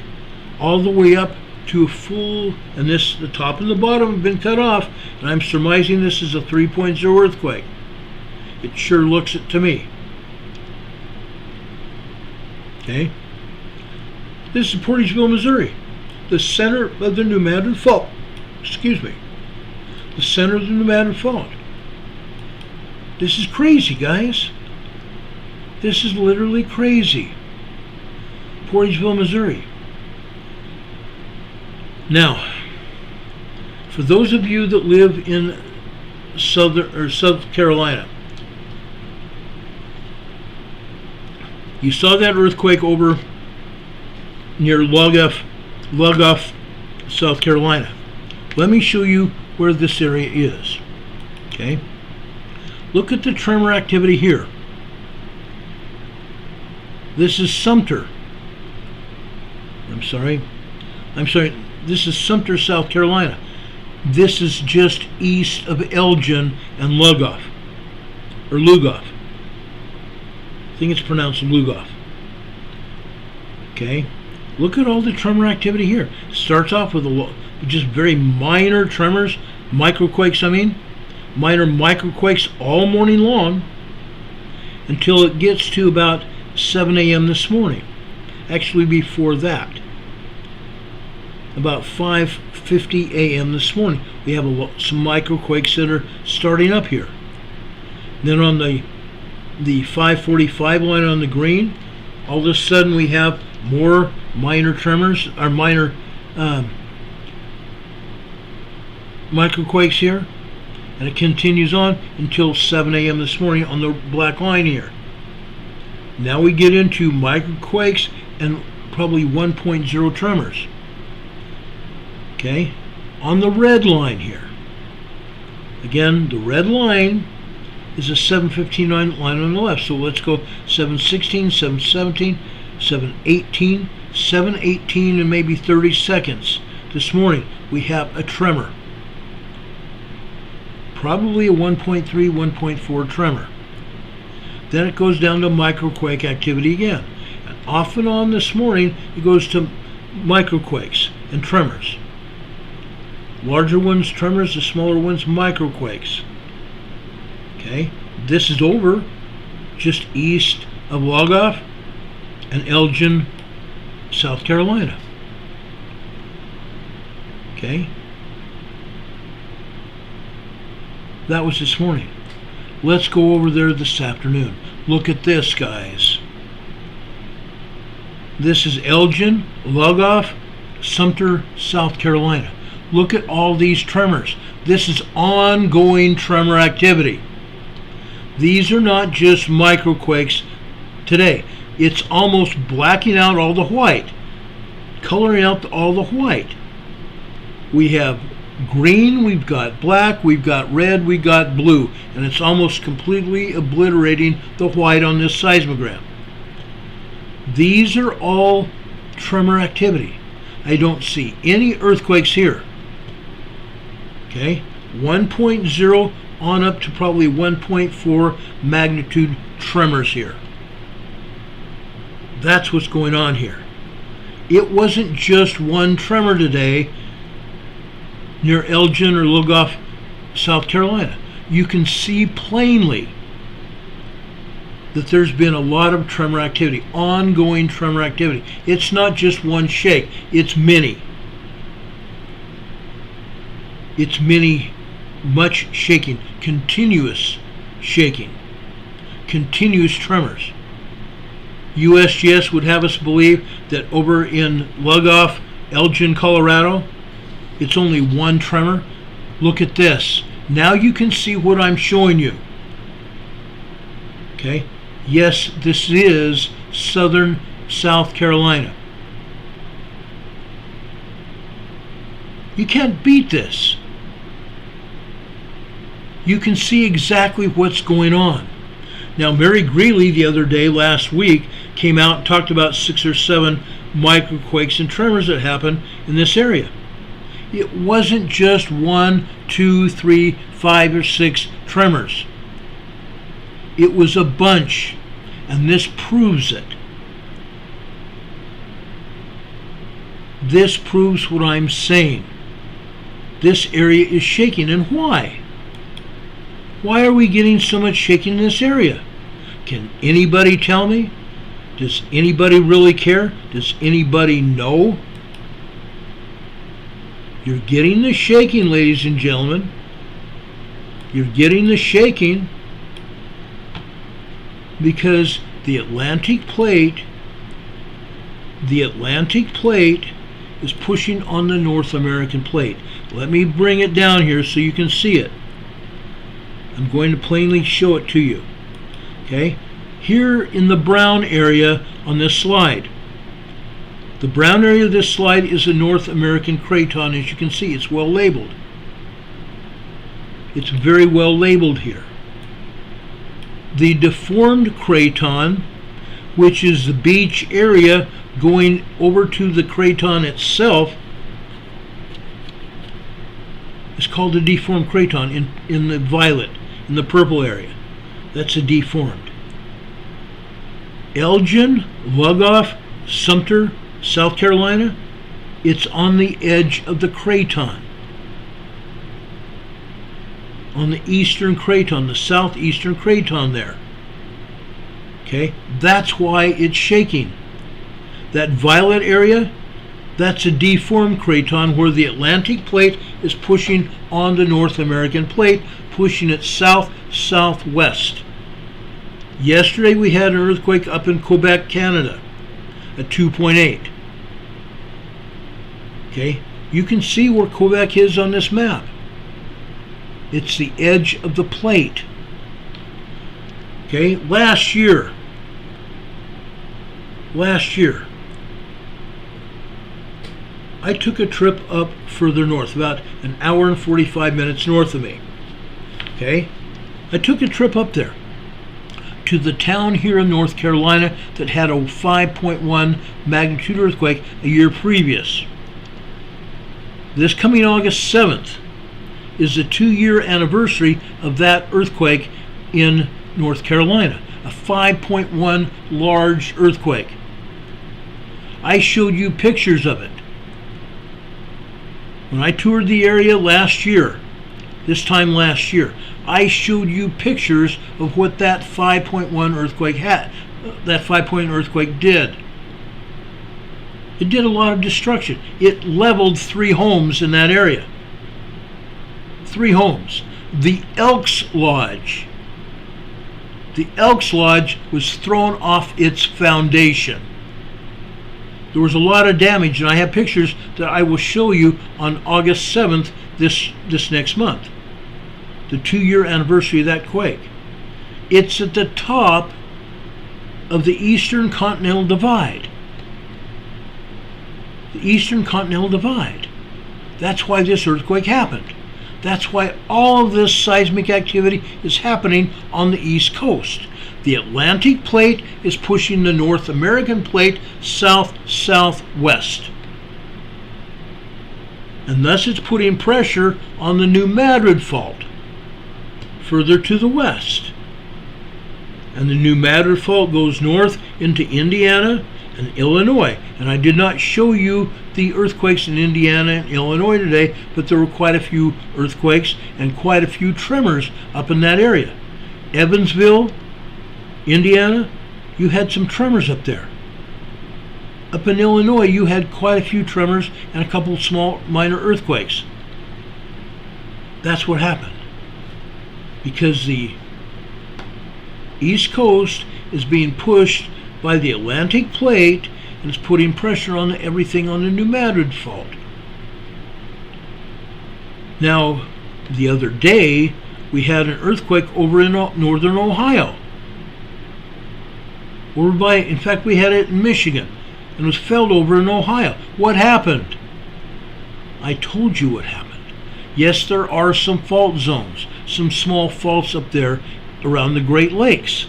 all the way up to a full, and this, the top and the bottom have been cut off, and I'm surmising this is a 3.0 earthquake. It sure looks it to me. Okay? This is Portageville, Missouri, the center of the New Madrid Fault. Excuse me. The center of the New Madrid Fault. This is crazy, guys. This is literally crazy. Portageville, Missouri. Now, for those of you that live in South Carolina, you saw that earthquake over near Lugoff, South Carolina. Let me show you where this area is. Okay? Look at the tremor activity here. This is Sumter. I'm sorry. This is Sumter, South Carolina. This is just east of Elgin and Lugoff. Or Lugoff. I think it's pronounced Lugoff. Okay? Look at all the tremor activity here. It starts off with just very minor tremors, microquakes, minor microquakes all morning long until it gets to about 7 a.m. this morning. Actually, before that, about 5:50 a.m. this morning, we have some microquakes that are starting up here. Then on the 5:45 line on the green, all of a sudden we have more minor tremors, or minor microquakes here, and it continues on until 7 a.m. this morning on the black line here. Now we get into microquakes and probably 1.0 tremors. Okay, on the red line here. Again, the red line is a 7:15 line on the left. So let's go 7:16, 7:17, 7:18, 7:18, and maybe 30 seconds. This morning we have a tremor. Probably a 1.3, 1.4 tremor. Then it goes down to microquake activity again. And off and on this morning it goes to microquakes and tremors. Larger ones tremors, the smaller ones microquakes. Okay, this is over just east of Lugoff and Elgin, South Carolina. Okay, that was this morning. Let's go over there this afternoon. Look at this, guys. This is Elgin, Lugoff, Sumter, South Carolina. Look at all these tremors. This is ongoing tremor activity. These are not just microquakes today. It's almost blacking out all the white, coloring out all the white. We have green, we've got black, we've got red, we've got blue, and it's almost completely obliterating the white on this seismogram. These are all tremor activity. I don't see any earthquakes here. Okay, 1.0 on up to probably 1.4 magnitude tremors here. That's what's going on here. It wasn't just one tremor today near Elgin or Lugoff, South Carolina. You can see plainly that there's been a lot of tremor activity, ongoing tremor activity. It's not just one shake, it's many. It's many, much shaking, continuous shaking, continuous tremors. USGS would have us believe that over in Lugoff, Elgin, Colorado, it's only one tremor. Look at this. Now you can see what I'm showing you. Okay? Yes, this is southern South Carolina. You can't beat this. You can see exactly what's going on. Now, Mary Greeley the other day, last week, came out and talked about 6 or 7 microquakes and tremors that happened in this area. It wasn't just 1, 2, 3, 5, or 6 tremors. It was a bunch, and this proves it. This proves what I'm saying. This area is shaking, and why? Why are we getting so much shaking in this area? Can anybody tell me? Does anybody really care? Does anybody know? You're getting the shaking, ladies and gentlemen. You're getting the shaking because the Atlantic plate is pushing on the North American plate. Let me bring it down here so you can see it. I'm going to plainly show it to you. Okay? Here in the brown area on this slide. The brown area of this slide is the North American craton. As you can see, it's well labeled. It's very well labeled here. The deformed craton, which is the beach area going over to the craton itself, is called a deformed craton in the violet, in the purple area. That's a deformed. Elgin, Lugoff, Sumter, South Carolina, it's on the edge of the craton. On the eastern craton, the southeastern craton there. Okay, that's why it's shaking. That violet area, that's a deformed craton where the Atlantic plate is pushing on the North American plate, pushing it south-southwest. Yesterday we had an earthquake up in Quebec, Canada, at 2.8. Okay, you can see where Quebec is on this map. It's the edge of the plate. Okay, last year, I took a trip up further north, about an hour and 45 minutes north of me. Okay, I took a trip up there to the town here in North Carolina that had a 5.1 magnitude earthquake a year previous. This coming August 7th is the 2-year anniversary of that earthquake in North Carolina, a 5.1 large earthquake. I showed you pictures of it. When I toured the area last year, this time last year, I showed you pictures of what that 5.1 earthquake had, that 5.1 earthquake did. It did a lot of destruction. It leveled 3 homes in that area. 3 homes. The Elks Lodge was thrown off its foundation. There was a lot of damage, and I have pictures that I will show you on August 7th this next month. The 2-year anniversary of that quake. It's at the top of the Eastern Continental Divide. The Eastern Continental Divide. That's why this earthquake happened. That's why all of this seismic activity is happening on the East Coast. The Atlantic plate is pushing the North American plate south-southwest. And thus it's putting pressure on the New Madrid Fault, further to the west. And the New Madrid Fault goes north into Indiana and Illinois. And I did not show you the earthquakes in Indiana and Illinois today, but there were quite a few earthquakes and quite a few tremors up in that area. Evansville, Indiana, you had some tremors up there. Up in Illinois, you had quite a few tremors and a couple small minor earthquakes. That's what happened. Because the East Coast is being pushed by the Atlantic plate and it's putting pressure on everything on the New Madrid Fault. Now, the other day, we had an earthquake over in northern Ohio. In fact, we had it in Michigan and it was felt over in Ohio. What happened? I told you what happened. Yes, there are some fault zones, some small faults up there around the Great Lakes.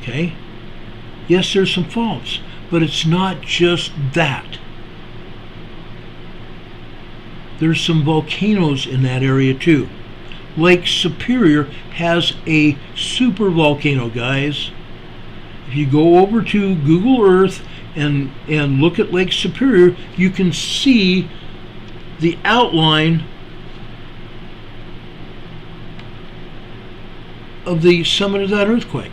Okay? Yes, there's some faults, but it's not just that. There's some volcanoes in that area too. Lake Superior has a super volcano, guys. If you go over to Google Earth and look at Lake Superior, you can see the outline of the summit of that earthquake.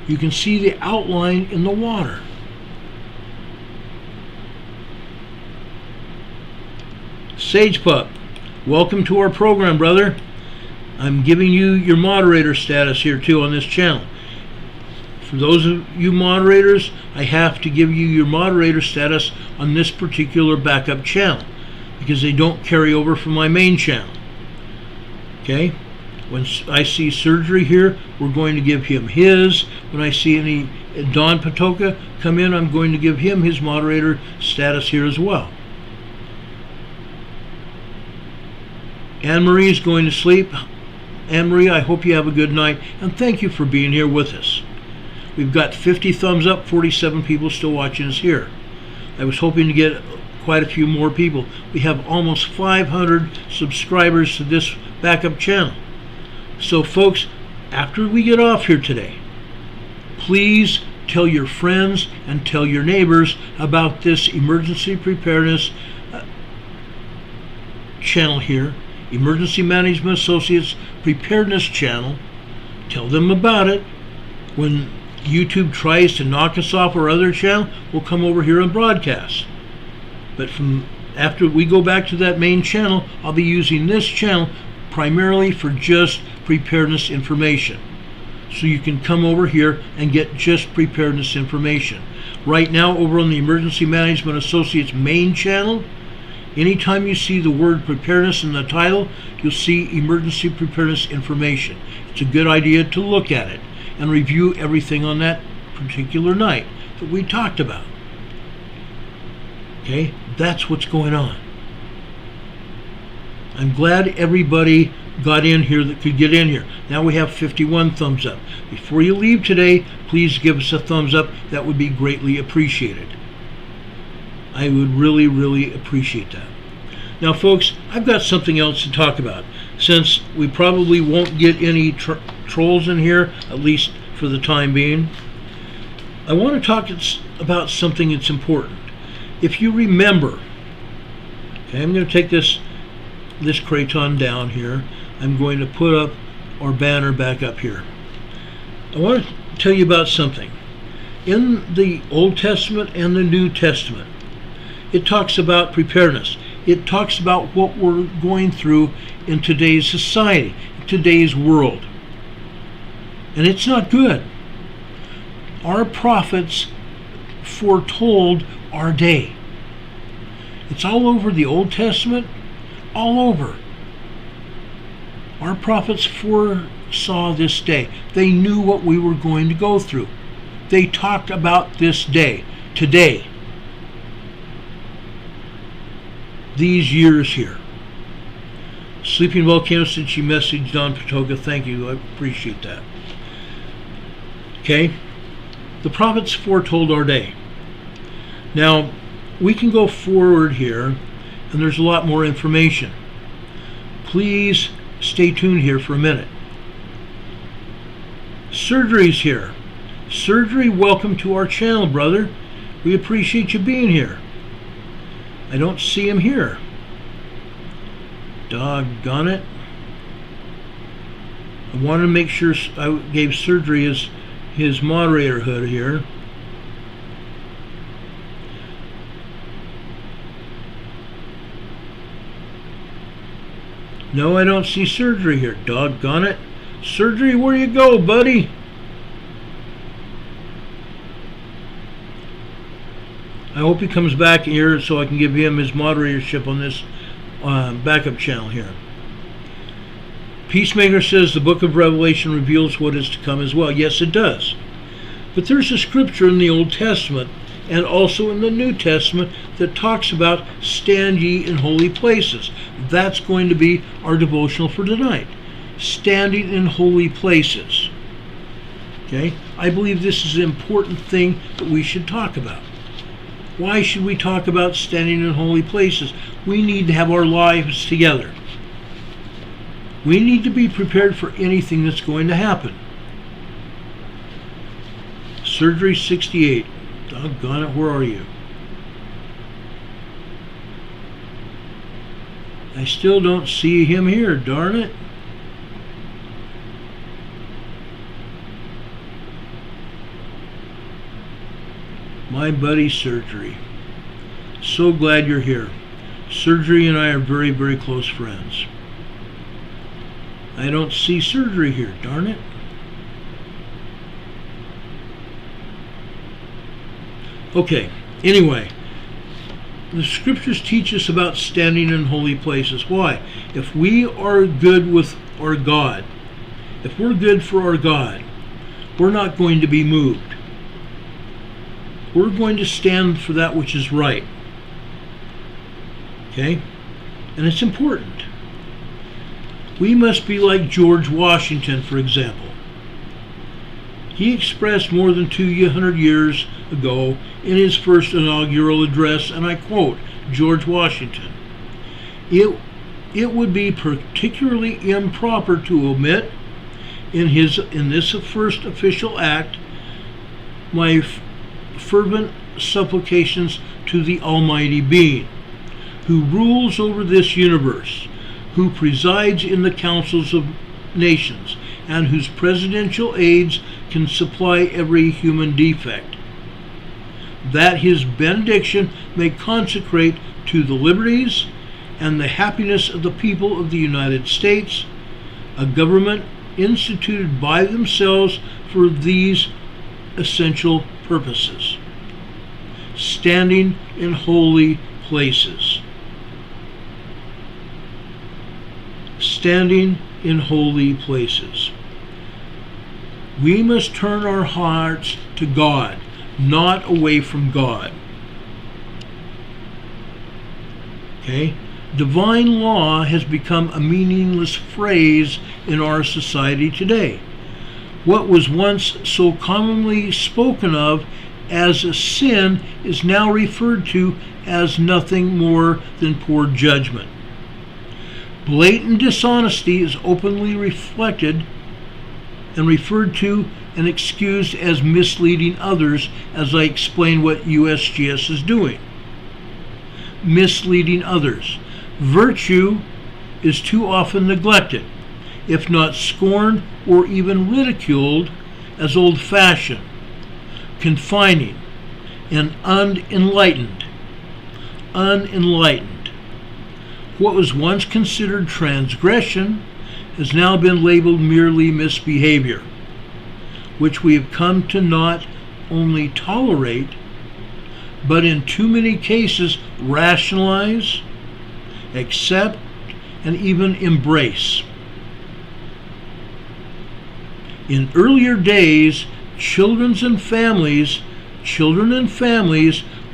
You can see the outline in the water. Sage Pup, welcome to our program, brother. I'm giving you your moderator status here too on this channel. For those of you moderators, I have to give you your moderator status on this particular backup channel because they don't carry over from my main channel. Okay? When I see Surgery here, we're going to give him his. When I see any Don Patoka come in, I'm going to give him his moderator status here as well. Anne-Marie is going to sleep. Anne-Marie, I hope you have a good night, and thank you for being here with us. We've got 50 thumbs up, 47 people still watching us here. I was hoping to get quite a few more people. We have almost 500 subscribers to this backup channel. So folks, after we get off here today, please tell your friends and tell your neighbors about this emergency preparedness channel here, Emergency Management Associates Preparedness Channel. Tell them about it. When YouTube tries to knock us off our other channel, we'll come over here and broadcast. But from after we go back to that main channel, I'll be using this channel primarily for just preparedness information. So you can come over here and get just preparedness information. Right now, over on the Emergency Management Associates main channel, anytime you see the word preparedness in the title, you'll see emergency preparedness information. It's a good idea to look at it and review everything on that particular night that we talked about. Okay, that's what's going on. I'm glad everybody got in here that could get in here. Now we have 51 thumbs up. Before you leave today, please give us a thumbs up. That would be greatly appreciated. I would really, really appreciate that. Now folks, I've got something else to talk about. Since we probably won't get any trolls in here, at least for the time being, I want to talk about something that's important. If you remember, okay, I'm going to take this craton down here. I'm going to put up our banner back up here. I want to tell you about something. In the Old Testament and the New Testament, it talks about preparedness. It talks about what we're going through in today's society, today's world. And it's not good. Our prophets foretold our day. It's all over the Old Testament, all over. Our prophets foresaw this day. They knew what we were going to go through. They talked about this day, today. These years here. Sleeping Volcano said she messaged Don Patoga. Thank you. I appreciate that. Okay. The prophets foretold our day. Now, we can go forward here, and there's a lot more information. Please stay tuned here for a minute. Surgery's here. Surgery, welcome to our channel, brother. We appreciate you being here. I don't see him here. Doggone it. I wanted to make sure I gave Surgery his moderator hood here. No, I don't see Surgery here. Doggone it. Surgery, where you go, buddy? I hope he comes back here so I can give him his moderatorship on this backup channel here. Peacemaker says the book of Revelation reveals what is to come as well. Yes, it does. But there's a scripture in the Old Testament and also in the New Testament that talks about stand ye in holy places. That's going to be our devotional for tonight. Standing in holy places. Okay? I believe this is an important thing that we should talk about. Why should we talk about standing in holy places? We need to have our lives together. We need to be prepared for anything that's going to happen. Surgery 68. Doggone it, where are you? I still don't see him here, darn it. My buddy Surgery. So glad you're here. Surgery and I are very, very close friends. I don't see Surgery here, darn it. Okay, anyway, the scriptures teach us about standing in holy places. Why? If we are good with our God, if we're good for our God, we're not going to be moved. We're going to stand for that which is right. Okay? And it's important. We must be like George Washington, for example. He expressed more than 200 years ago in his first inaugural address, and I quote George Washington, it would be particularly improper to omit in this first official act my fervent supplications to the Almighty Being, who rules over this universe, who presides in the councils of nations, and whose presidential aids can supply every human defect, that his benediction may consecrate to the liberties and the happiness of the people of the United States a government instituted by themselves for these essential purposes. Standing in holy places. Standing in holy places. We must turn our hearts to God, not away from God. Okay? Divine law has become a meaningless phrase in our society today. What was once so commonly spoken of as a sin is now referred to as nothing more than poor judgment. Blatant dishonesty is openly reflected and referred to and excused as misleading others, as I explain what USGS is doing. Misleading others. Virtue is too often neglected, if not scorned or even ridiculed, as old-fashioned, confining, and unenlightened. Unenlightened. What was once considered transgression has now been labeled merely misbehavior, which we have come to not only tolerate, but in too many cases rationalize, accept, and even embrace. In earlier days, children and families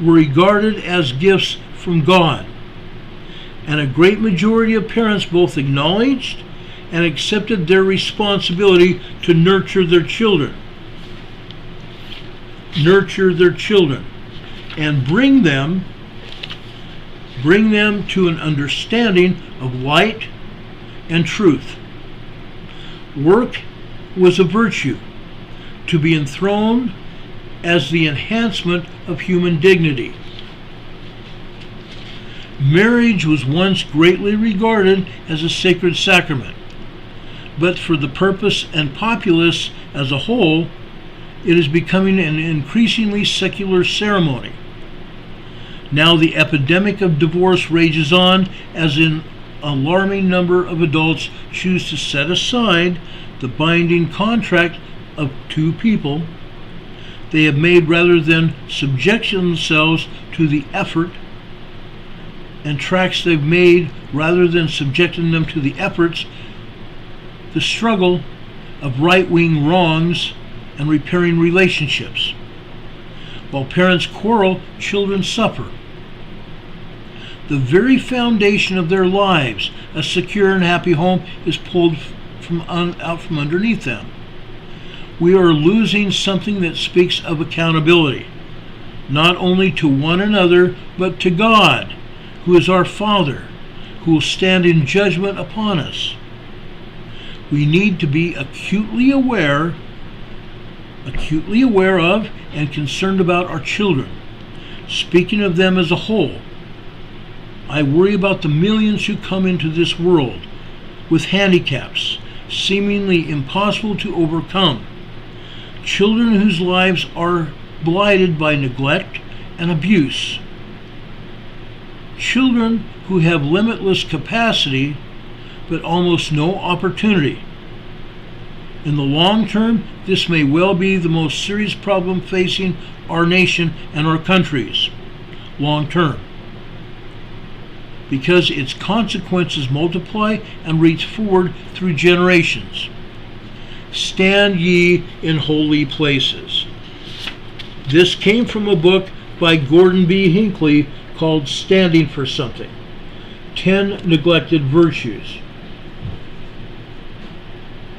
were regarded as gifts from God, and a great majority of parents both acknowledged and accepted their responsibility to nurture their children. Nurture their children and bring them to an understanding of light and truth. Work was a virtue to be enthroned as the enhancement of human dignity. Marriage was once greatly regarded as a sacred sacrament, but for the purpose and populace as a whole, it is becoming an increasingly secular ceremony. Now the epidemic of divorce rages on, as an alarming number of adults choose to set aside the binding contract of two people they have made rather than subject themselves to the effort, and tracts they've made rather than subjecting them to the efforts, the struggle of right-wing wrongs and repairing relationships. While parents quarrel, children suffer. The very foundation of their lives, a secure and happy home, is pulled out from underneath them. We are losing something that speaks of accountability, not only to one another, but to God, who is our Father, who will stand in judgment upon us. We need to be acutely aware of and concerned about our children. Speaking of them as a whole, I worry about the millions who come into this world with handicaps seemingly impossible to overcome. Children whose lives are blighted by neglect and abuse. Children who have limitless capacity but almost no opportunity. In the long term, this may well be the most serious problem facing our nation and our countries. Long term. Because its consequences multiply and reach forward through generations. Stand ye in holy places. This came from a book by Gordon B. Hinckley called Standing for Something. 10 Neglected Virtues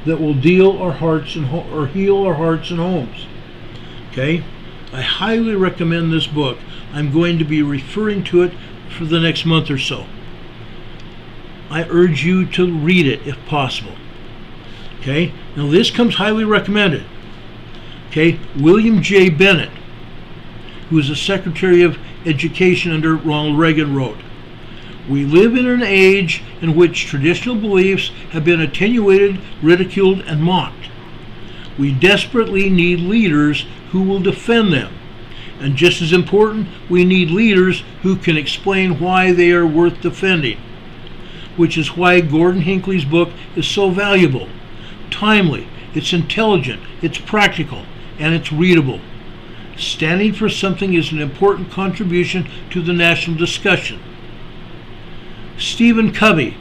that will heal our hearts and homes. Okay? I highly recommend this book. I'm going to be referring to it for the next month or so. I urge you to read it if possible. Okay? Now this comes highly recommended. Okay? William J. Bennett, who was the Secretary of Education under Ronald Reagan, wrote, "We live in an age in which traditional beliefs have been attenuated, ridiculed, and mocked. We desperately need leaders who will defend them. And just as important, we need leaders who can explain why they are worth defending. Which is why Gordon Hinckley's book is so valuable, timely, it's intelligent, it's practical, and it's readable. Standing for Something is an important contribution to the national discussion." Stephen Covey,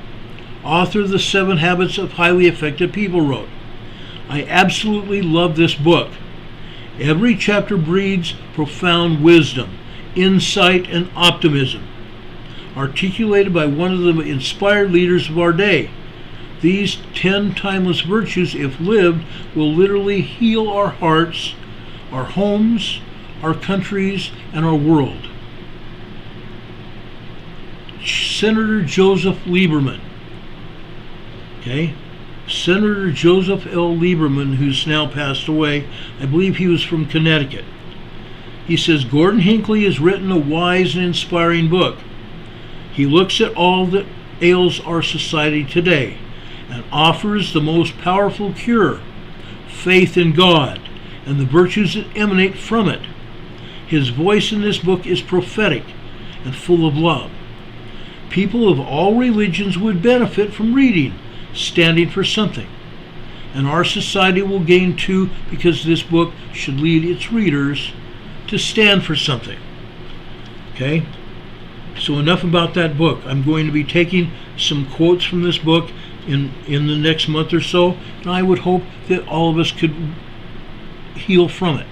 author of The 7 Habits of Highly Effective People, wrote, "I absolutely love this book. Every chapter breeds profound wisdom, insight, and optimism, articulated by one of the inspired leaders of our day. These 10 timeless virtues, if lived, will literally heal our hearts, our homes, our countries, and our world." Senator Joseph Lieberman. Okay? Senator Joseph L. Lieberman, who's now passed away, I believe he was from Connecticut. He says, "Gordon Hinckley has written a wise and inspiring book. He looks at all that ails our society today and offers the most powerful cure, faith in God, and the virtues that emanate from it. His voice in this book is prophetic and full of love. People of all religions would benefit from reading Standing for Something, and our society will gain too, because this book should lead its readers to stand for something." Okay? So enough about that book. I'm going to be taking some quotes from this book in the next month or so, and I would hope that all of us could heal from it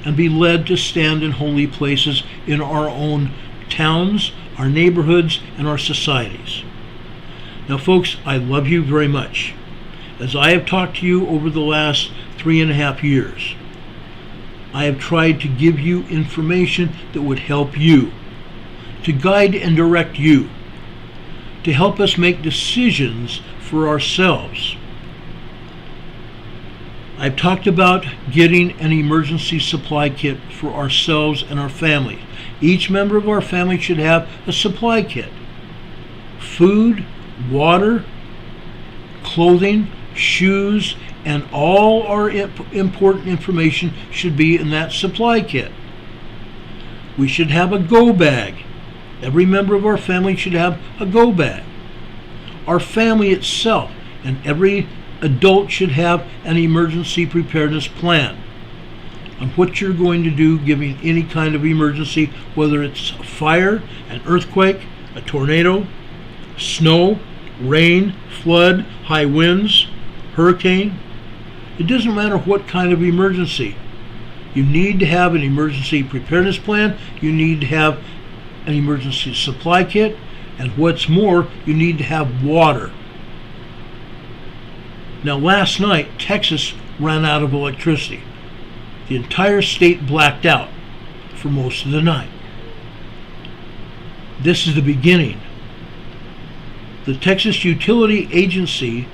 and be led to stand in holy places in our own towns, our neighborhoods, and our societies. Now, folks, I love you very much. As I have talked to you over the last 3.5 years, I have tried to give you information that would help you, to guide and direct you, to help us make decisions for ourselves. I've talked about getting an emergency supply kit for ourselves and our family. Each member of our family should have a supply kit. Food, water, clothing, shoes, and all our important information should be in that supply kit. We should have a go bag. Every member of our family should have a go bag. Our family itself and every adult should have an emergency preparedness plan on what you're going to do given any kind of emergency, whether it's a fire, an earthquake, a tornado, snow, rain, flood, high winds, hurricane. It doesn't matter what kind of emergency. You need to have an emergency preparedness plan. You need to have an emergency supply kit. And what's more, you need to have water. Now, last night, Texas ran out of electricity. The entire state blacked out for most of the night. This is the beginning. The Texas Utility Agency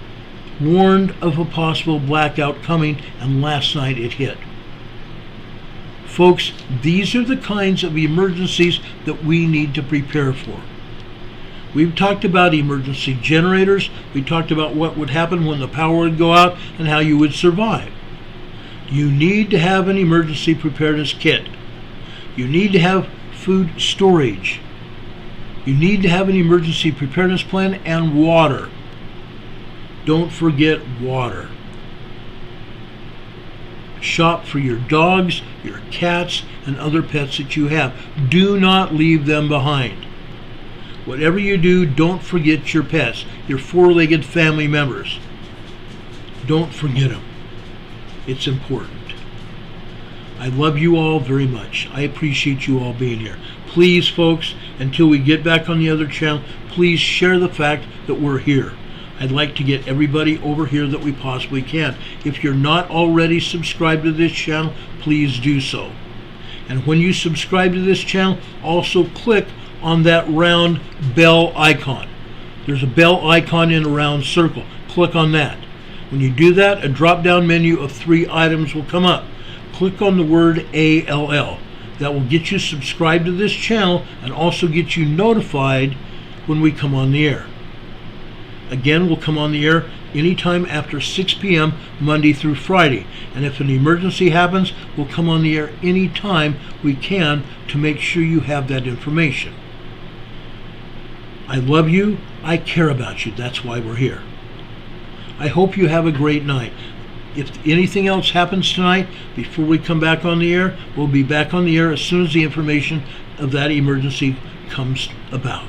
warned of a possible blackout coming, and last night it hit. Folks, these are the kinds of emergencies that we need to prepare for. We've talked about emergency generators. We talked about what would happen when the power would go out and how you would survive. You need to have an emergency preparedness kit. You need to have food storage. You need to have an emergency preparedness plan and water. Don't forget water. Shop for your dogs, your cats, and other pets that you have. Do not leave them behind. Whatever you do, don't forget your pets, your four-legged family members. Don't forget them. It's important. I love you all very much. I appreciate you all being here. Please, folks, until we get back on the other channel, please share the fact that we're here. I'd like to get everybody over here that we possibly can. If you're not already subscribed to this channel, please do so. And when you subscribe to this channel, also click on that round bell icon. There's a bell icon in a round circle. Click on that. When you do that, a drop-down menu of 3 items will come up. Click on the word ALL. That will get you subscribed to this channel and also get you notified when we come on the air. Again, we'll come on the air anytime after 6 p.m. Monday through Friday. And if an emergency happens, we'll come on the air anytime we can to make sure you have that information. I love you. I care about you. That's why we're here. I hope you have a great night. If anything else happens tonight, before we come back on the air, we'll be back on the air as soon as the information of that emergency comes about.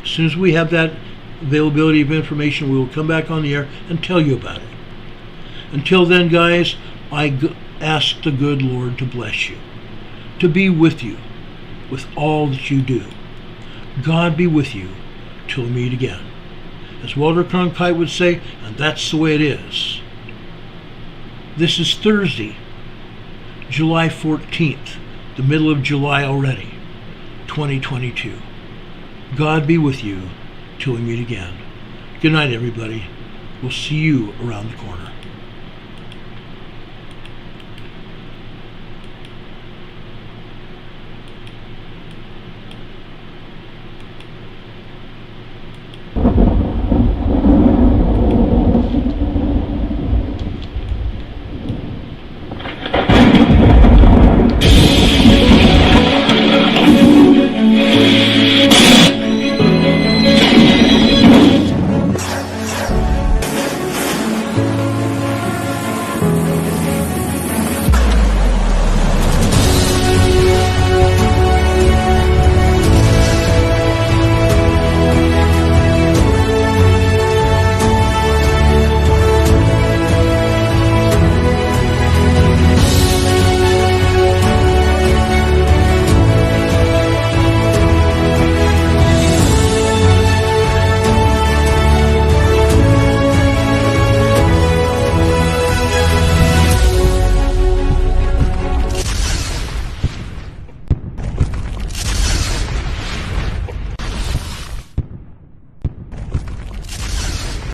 As soon as we have that availability of information, we will come back on the air and tell you about it. Until then, guys, I ask the good Lord to bless you, to be with you with all that you do. God be with you till we meet again. As Walter Cronkite would say, and that's the way it is. This is Thursday, July 14th, the middle of July already, 2022. God be with you till we meet again. Good night, everybody. We'll see you around the corner.